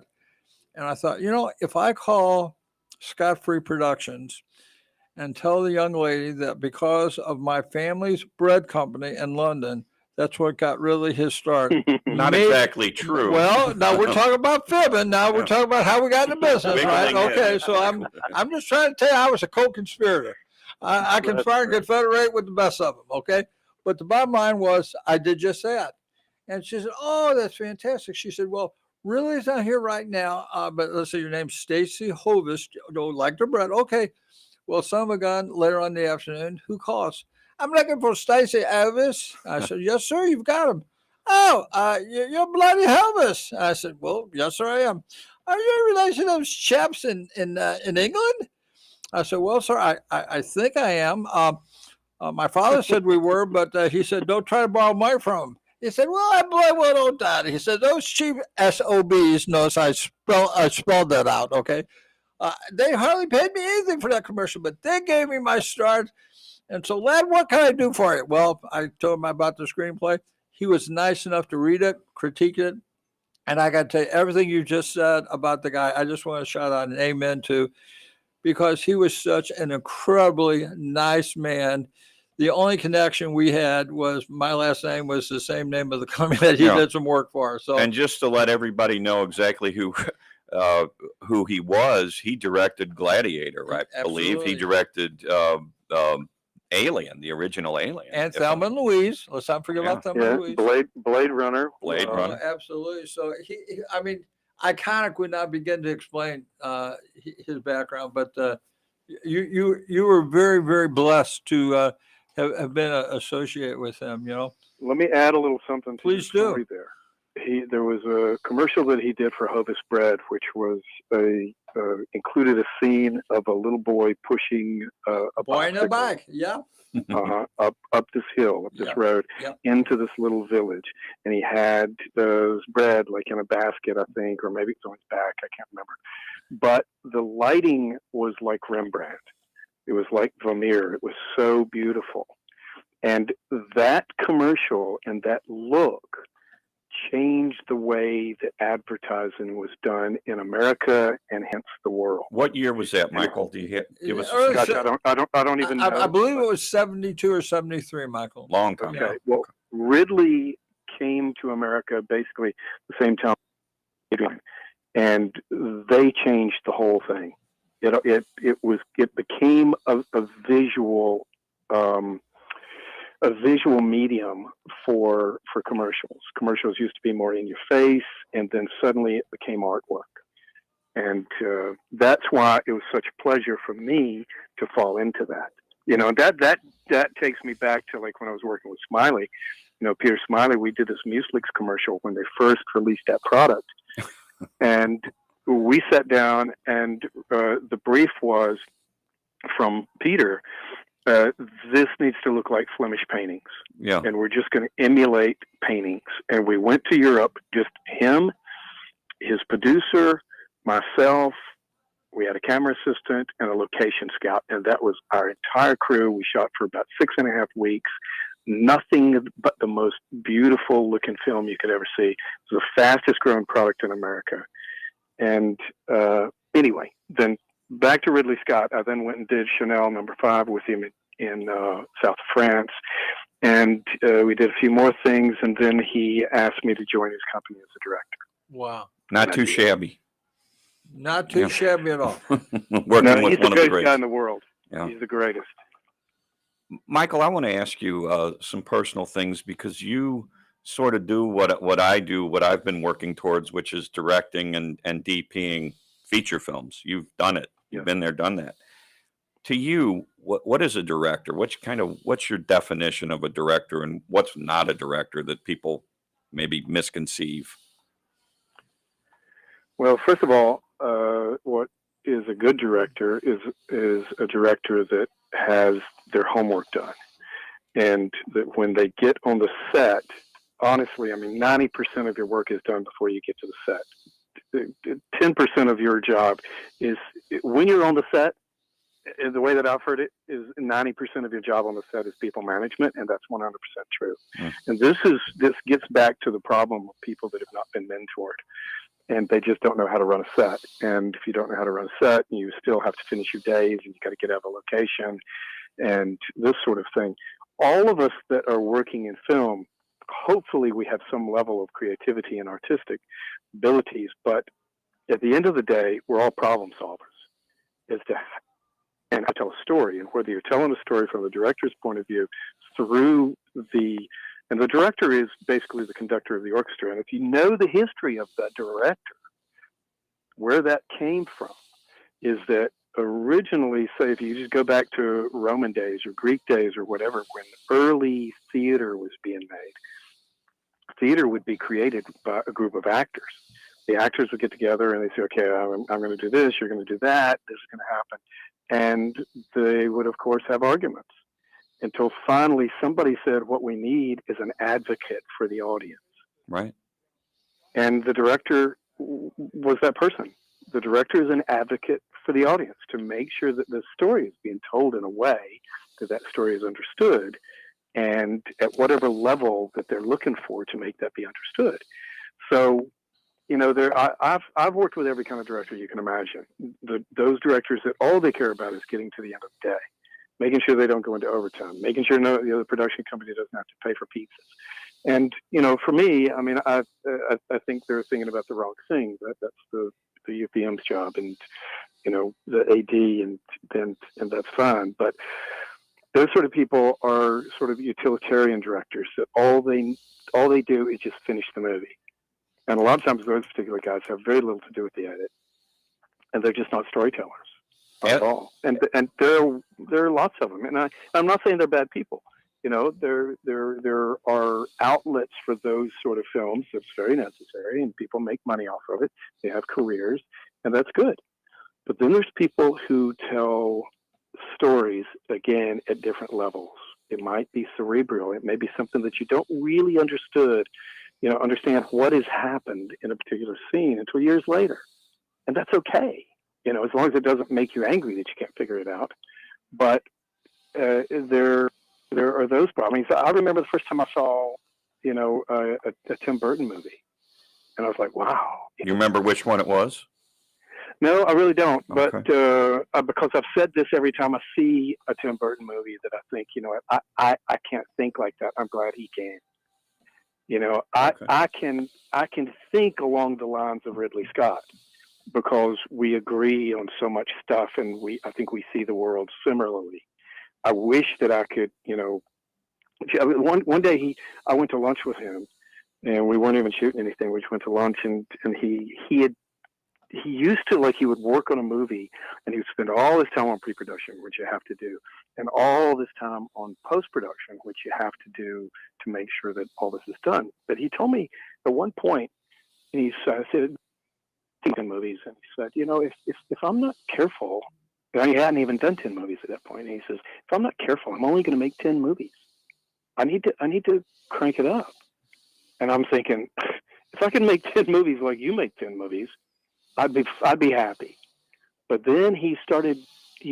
And I thought, if I call Scott Free Productions and tell the young lady that because of my family's bread company in London, that's what got Ridley his start. Not Maybe- exactly true. Well, now we're talking about fibbing. Now we're Yeah. talking about how we got in the business, Big right? thing, yeah. Okay, so I'm just trying to tell you I was a co-conspirator. I conspire and confederate with the best of them, okay? But the bottom line was I did just that. And she said, "Oh, that's fantastic." She said, "Well, Ridley's not here right now, but let's say your name's Stacy Hovis, like the bread." Okay. Well, son of a gun, later on in the afternoon, who calls? "I'm looking for Stacy Elvis." I said, "Yes, sir, you've got him." "Oh, you're bloody Elvis." I said, "Well, yes, sir, I am." "Are you in relation to those chaps in England?" I said, "Well, sir, I think I am. My father said we were, but he said, don't try to borrow money from him." He said, "Well, I blame one old dad." He said, "Those cheap SOBs," notice I spelled that out, okay? They hardly paid me anything for that commercial, but they gave me my start. And so, lad, what can I do for you? Well, I told him about the screenplay. He was nice enough to read it, critique it. And I got to tell you, everything you just said about the guy, I just want to shout out an amen to, because he was such an incredibly nice man. The only connection we had was my last name was the same name of the company that he Yeah. did some work for. So, And just to let everybody know exactly who he was, he directed Gladiator, I believe. Absolutely. He directed Alien, the original Alien. and if I'm- Thelma and Louise. Let's not forget about Thelma Yeah, and Louise. Blade Runner. Blade Runner. Absolutely. So I mean, iconic would not begin to explain his background, but you were very, very blessed to have been associated with him. Let me add a little something to Please the do. story there. There was a commercial that he did for Hovis Bread, which was included a scene of a little boy pushing a Boy in a bicycle, bike. Yeah. up this hill, up this Yep. road, Yep. into this little village, and he had those bread like in a basket, I think, or maybe it's on his back. I can't remember. But the lighting was like Rembrandt. It was like Vermeer. It was so beautiful, and that commercial and that look changed the way that advertising was done in America and hence the world. What year was that, Michael? Do you give us Early a Gosh, I don't even know. I believe it was 72 or 73, Michael. long time? Okay. Well, Ridley came to America basically the same time, and they changed the whole thing. It became a visual medium for commercials. Commercials used to be more in your face, and then suddenly it became artwork. And that's why it was such a pleasure for me to fall into that. That takes me back to like when I was working with Smiley, Peter Smiley, we did this Mucilix commercial when they first released that product. And we sat down, and the brief was from Peter, this needs to look like Flemish paintings. Yeah. And we're just going to emulate paintings. And we went to Europe, just him, his producer, myself. We had a camera assistant and a location scout, and that was our entire crew. We shot for about 6.5 weeks. Nothing but the most beautiful looking film you could ever see. It was the fastest growing product in America. And anyway, then back to Ridley Scott. I then went and did Chanel No. 5 with him in south of France. And we did a few more things, and then he asked me to join his company as a director. Wow. Not too shabby. Not too shabby at all. Working No, with he's the one of the greatest guy greats. in the world. Yeah. He's the greatest. Michael, I want to ask you some personal things, because you sort of do what I do, what I've been working towards, which is directing and DPing feature films. You've done it. You've been there, done that. To you, what is a director? What's your definition of a director, and what's not a director that people maybe misconceive? Well, first of all, what is a good director is a director that has their homework done, and that when they get on the set, honestly, I mean, 90% of your work is done before you get to the set. 10% of your job is when you're on the set. The way that I've heard it is 90% of your job on the set is people management, and that's 100% true. Mm. And this gets back to the problem of people that have not been mentored, and they just don't know how to run a set. And if you don't know how to run a set, you still have to finish your days, and you got to get out of a location, and this sort of thing. All of us that are working in film, hopefully we have some level of creativity and artistic abilities, but at the end of the day, we're all problem solvers. And I tell a story, and whether you're telling a story from the director's point of view and the director is basically the conductor of the orchestra. And if you know the history of that director, where that came from is that originally, say, if you just go back to Roman days or Greek days or whatever, when early theater was being made, theater would be created by a group of actors. The actors would get together and they say, okay, I'm going to do this, you're going to do that, this is going to happen. And they would, of course, have arguments until finally somebody said, what we need is an advocate for the audience. Right. And the director was that person. The director is an advocate for the audience to make sure that the story is being told in a way that story is understood, and at whatever level that they're looking for to make that be understood. So, I've worked with every kind of director you can imagine. Those directors that all they care about is getting to the end of the day, making sure they don't go into overtime, making sure the other production company doesn't have to pay for pizzas. And for me, I mean, I think they're thinking about the wrong thing. That's the UPM's job, and the AD, and that's fine. But those sort of people are sort of utilitarian directors that all they do is just finish the movie. And a lot of times those particular guys have very little to do with the edit, and they're just not storytellers at all. And there are lots of them. And I'm not saying they're bad people. There are outlets for those sort of films that's very necessary, and people make money off of it. They have careers, and that's good. But then there's people who tell stories, again, at different levels. It might be cerebral. It may be something that you don't really understand what has happened in a particular scene until years later. And that's okay, as long as it doesn't make you angry that you can't figure it out. But there are those problems. I remember the first time I saw, a Tim Burton movie, and I was like, wow. You remember which one it was? No, I really don't. Okay. But because I've said this every time I see a Tim Burton movie, that I think, I can't think like that. I'm glad he can. Okay. I can think along the lines of Ridley Scott, because we agree on so much stuff, and I think we see the world similarly. I wish that I could, one day I went to lunch with him, and we weren't even shooting anything. We just went to lunch, and he had he used to, like, he would work on a movie and he would spend all his time on pre-production, which you have to do, and all this time on post-production, which you have to do to make sure that all this is done. But he told me at one point, and he said, in movies, and he said, if I'm not careful, and he hadn't even done 10 movies at that point, and he says, if I'm not careful, I'm only going to make 10 movies. I need to crank it up. And I'm thinking, if I could make 10 movies like you make 10 movies, I'd be happy. But then he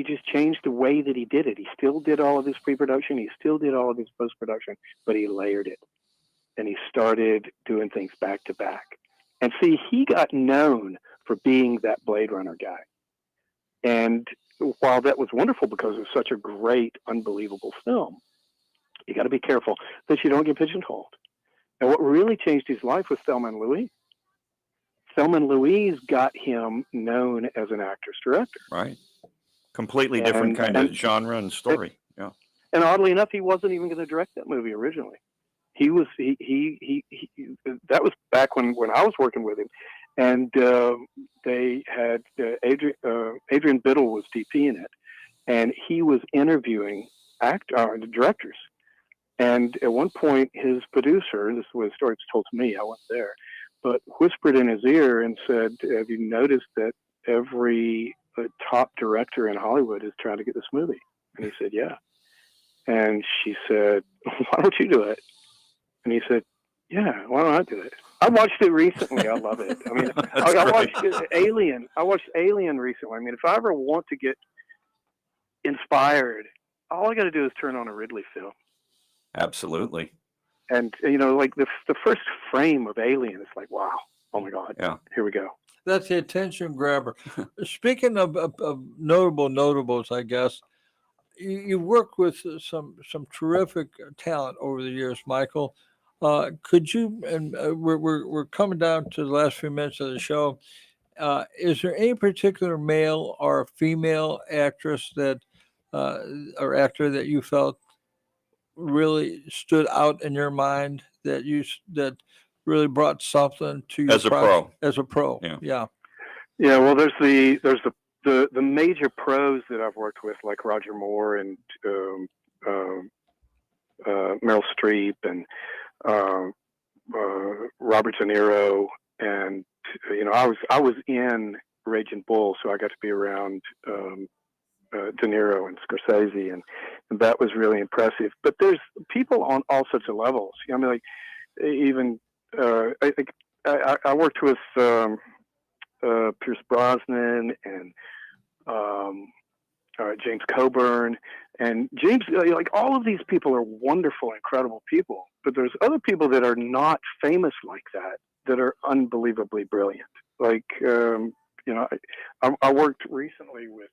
just changed the way that he did it. He still did all of his pre-production. He still did all of his post-production, but he layered it. And he started doing things back to back. And see, he got known for being that Blade Runner guy. And while that was wonderful because it was such a great, unbelievable film, you got to be careful that you don't get pigeonholed. And what really changed his life was Thelma and Louise. Thelma and Louise got him known as an actress-director. Right. Completely different kind of genre and story. Yeah. And oddly enough, he wasn't even going to direct that movie originally. He that was back when I was working with him, and they had Adrian Biddle was DP in it, and he was interviewing directors. And at one point, his producer, this is the way the story was told to me, I wasn't there, but whispered in his ear and said, "Have you noticed that every top director in Hollywood is trying to get this movie?" And he said, "Yeah." And she said, "Why don't you do it?" And he said, "Yeah, why don't I do it?" I watched it recently. I love it. I mean, I watched Alien. I watched Alien recently. I mean, if I ever want to get inspired, all I got to do is turn on a Ridley film. Absolutely. And, like the first frame of Alien, it's like, wow, oh my God, Yeah. Here we go. That's the attention grabber. Speaking of notables, I guess, you work with some terrific talent over the years, Michael. Could you, and we're coming down to the last few minutes of the show, is there any particular male or female actress that or actor that you felt really stood out in your mind that really brought something to your As a pro. As a pro? Yeah. Yeah, well, there's the major pros that I've worked with, like Roger Moore and Meryl Streep and Robert De Niro, and I was in Raging Bull, so I got to be around De Niro and Scorsese, and that was really impressive. But there's people on all sorts of levels. I mean, like even I worked with Pierce Brosnan and James Coburn, and James. Like all of these people are wonderful, incredible people. But there's other people that are not famous like that are unbelievably brilliant. Like I worked recently with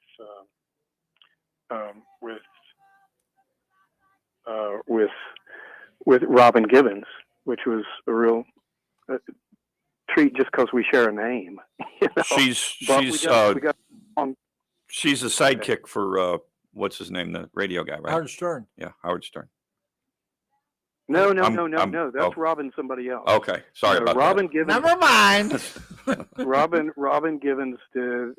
Robin Givens, which was a real treat just because we share a name. She's a sidekick for what's his name, the radio guy, right? Howard Stern. Yeah, Howard Stern. No. That's Robin, somebody else. Okay, sorry about Robin that. Givens. Never mind. Robin Givens did.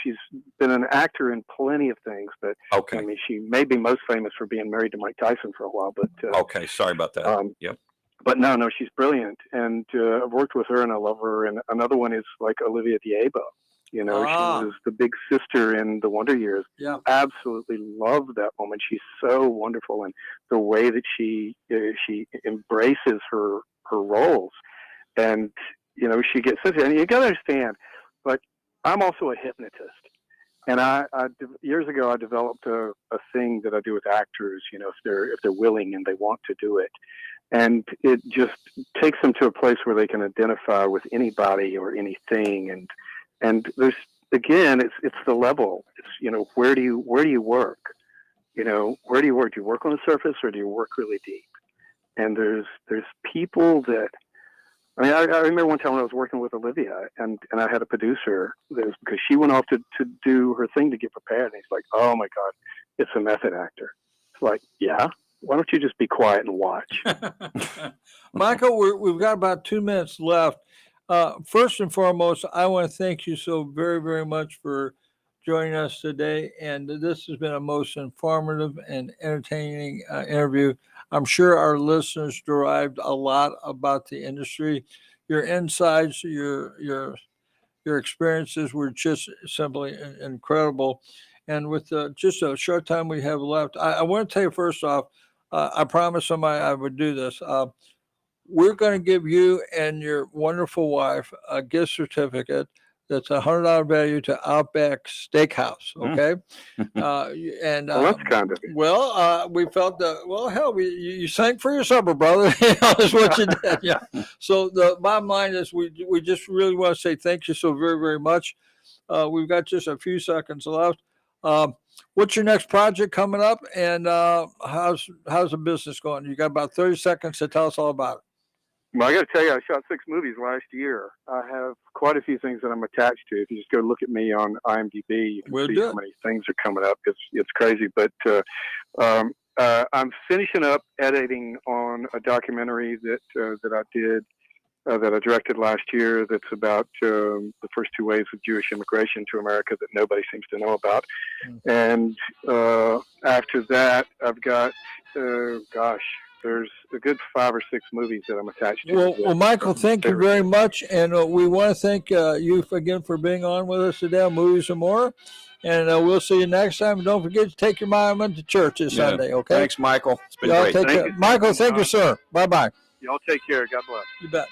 She's been an actor in plenty of things, but Okay. I mean, she may be most famous for being married to Mike Tyson for a while. But Okay, sorry about that. Yep. But no, she's brilliant, and I've worked with her, and I love her. And another one is like Olivia Diabo. She was the big sister in The Wonder Years. Yeah. Absolutely love that woman. She's so wonderful, and the way that she embraces her roles, and she gets into it. And you got to understand, like, I'm also a hypnotist, and years ago I developed a thing that I do with actors. If they're willing and they want to do it, and it just takes them to a place where they can identify with anybody or anything, and there's, again, it's the level. It's, where do you work? Where do you work? Do you work on the surface or do you work really deep? And there's people that, I mean, I remember one time when I was working with Olivia, and I had a producer that was, because she went off to do her thing to get prepared, and he's like, "Oh my God, it's a method actor." It's like, yeah. Why don't you just be quiet and watch? Michael, we've got about 2 minutes left. First and foremost, I want to thank you so very, very much for joining us today. And this has been a most informative and entertaining interview. I'm sure our listeners derived a lot about the industry. Your insights, your experiences were just simply incredible. And with just a short time we have left, I want to tell you first off, I promised somebody I would do this. We're going to give you and your wonderful wife a gift certificate that's $100 value to Outback Steakhouse. Okay, and Well, that's kind of it. we felt that. Well, hell, you sang for your supper, brother. Is what you did. Yeah. So the bottom line is, we just really want to say thank you so very, very much. We've got just a few seconds left. What's your next project coming up, and how's the business going? You got about 30 seconds to tell us all about it. Well, I got to tell you, I shot 6 movies last year. I have quite a few things that I'm attached to. If you just go look at me on IMDb, you can see how many things are coming up. It's crazy. But I'm finishing up editing on a documentary that I did, that I directed last year. That's about the first 2 waves of Jewish immigration to America that nobody seems to know about. And after that, I've got, there's a good 5 or 6 movies that I'm attached to. Well, Michael, thank you very much. And we want to thank you again for being on with us today on Movies and More. And we'll see you next time. Don't forget to take your mom into church this Sunday, okay? Thanks, Michael. It's been great. Take care. Michael, thank you, sir. Bye-bye. Y'all take care. God bless. You bet.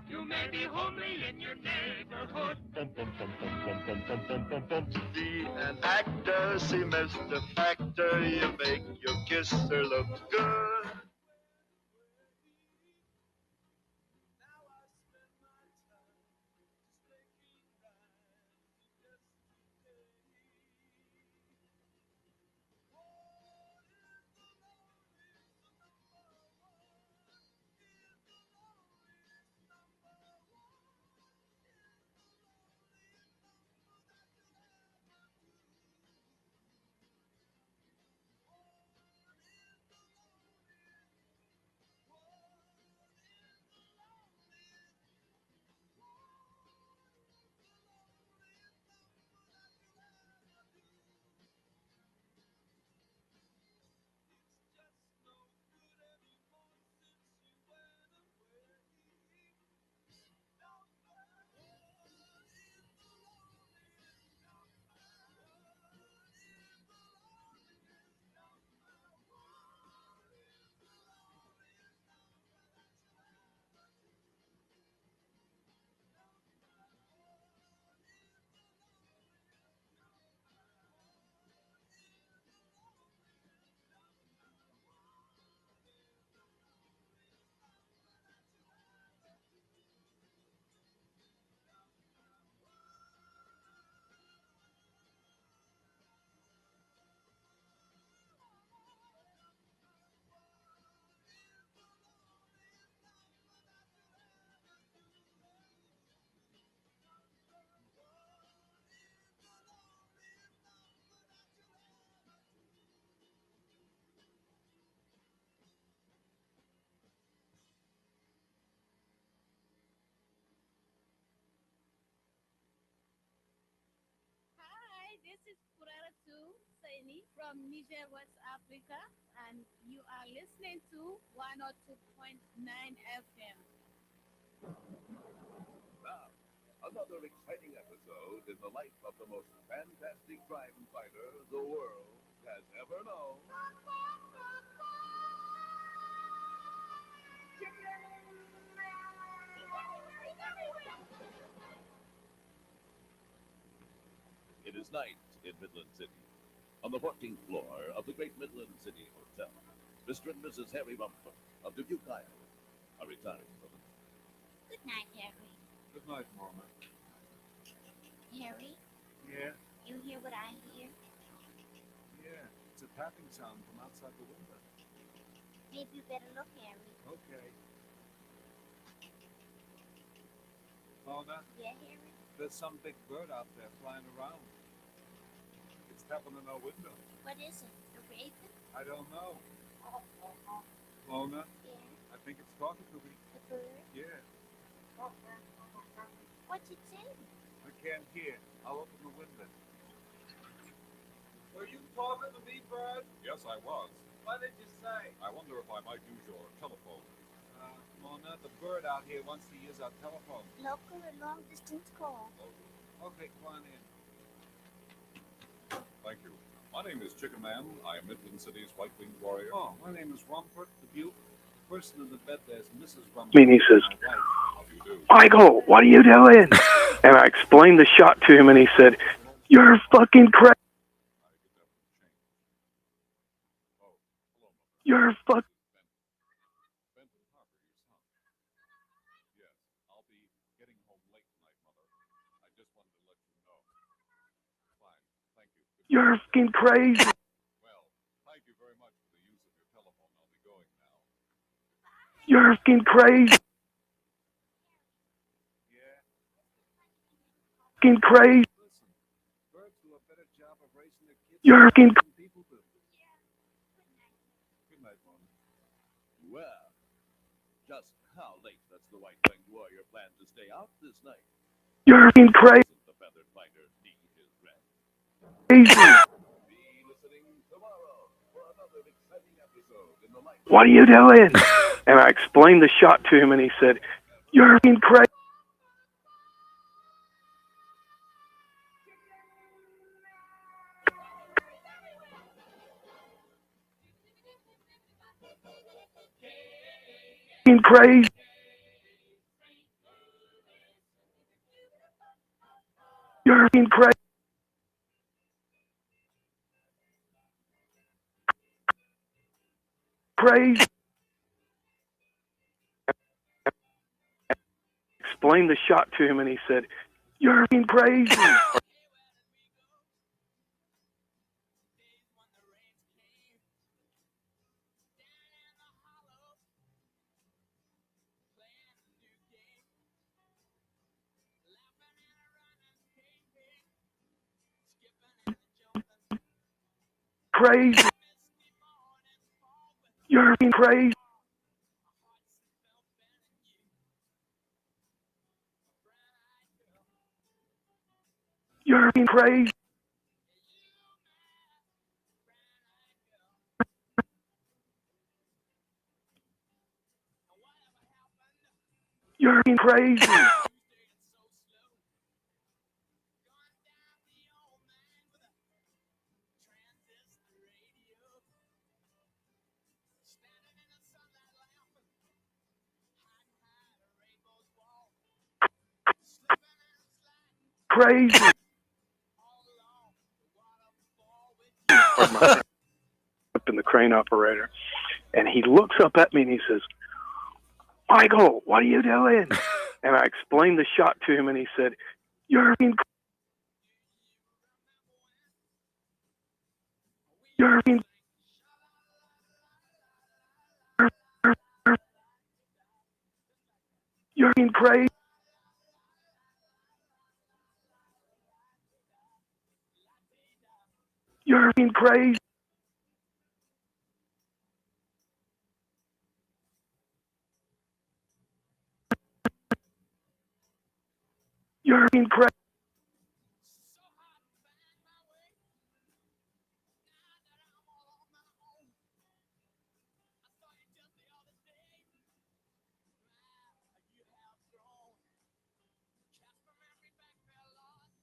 You may be homely in your neighborhood. Be an actor, see Mr. Factor, you make your kisser look good. is Kuraratu Saini from Niger, West Africa, and you are listening to 102.9 FM. Now, another exciting episode in the life of the most fantastic crime fighter the world has ever known. It is night in Midland City, on the 14th floor of the Great Midland City Hotel. Mr. and Mrs. Harry Rumford of Dubuque, Iowa, are retiring from it. Good night, Harry. Good night, Mama. Harry, Yeah, you hear what I hear? yeah. It's a tapping sound from outside the window. Maybe you better look, Harry. Okay. Mona, Yeah, Harry? there's some big bird out there flying around. It's tapping on our window. What is it? A raven? I don't know. Mona, Yeah, I think it's talking to me. the bird? Yeah, What's it saying? I can't hear. I'll open the window. Were you talking to me, Bird? Yes, I was. What did you say? I wonder if I might use your telephone. Mona, the bird out here wants to use our telephone. Local or long distance call? Okay, come on in. Thank you. My name is Chicken Man. I am Midland City's White-Winged Warrior. Oh, my name is Rumford, the Butte. The person in the bed there is Mrs. Rumford. I mean, he says, My wife. How do you do? Michael, what are you doing? And I explained the shot to him, and he said, "You're fucking crazy. You're fucking." Benton Harbor, your son. Yes, I'll be getting home late tonight, Mother. I just wanted to let you know. Fine, thank you. You're fucking crazy. Well, thank you very much for the use of your telephone. I'll be going now. You're fucking crazy. Yeah? Fucking crazy. Listen, birds do a better job of raising their kids You're fucking. than people do. Good night, Mom. Well, just how late does the White-Winged Warrior plan to stay out this night? You're fucking crazy. Doesn't the feathered fighter need his rest? Crazy. Be listening tomorrow for another exciting episode in the life. What are you doing? And I explained the shot to him, and he said, "You're fucking crazy." Fucking crazy. You're fucking crazy. Crazy. Explained the shot to him, and he said, "You're fucking crazy." Crazy. You're fucking crazy. You're fucking crazy. You're fucking crazy. Crazy. Up in the crane operator, and he looks up at me and he says, "Michael, what are you doing?" And I explained the shot to him, and he said, "You're fucking. You're fucking. You're fucking crazy." You're fucking crazy. You're fucking crazy.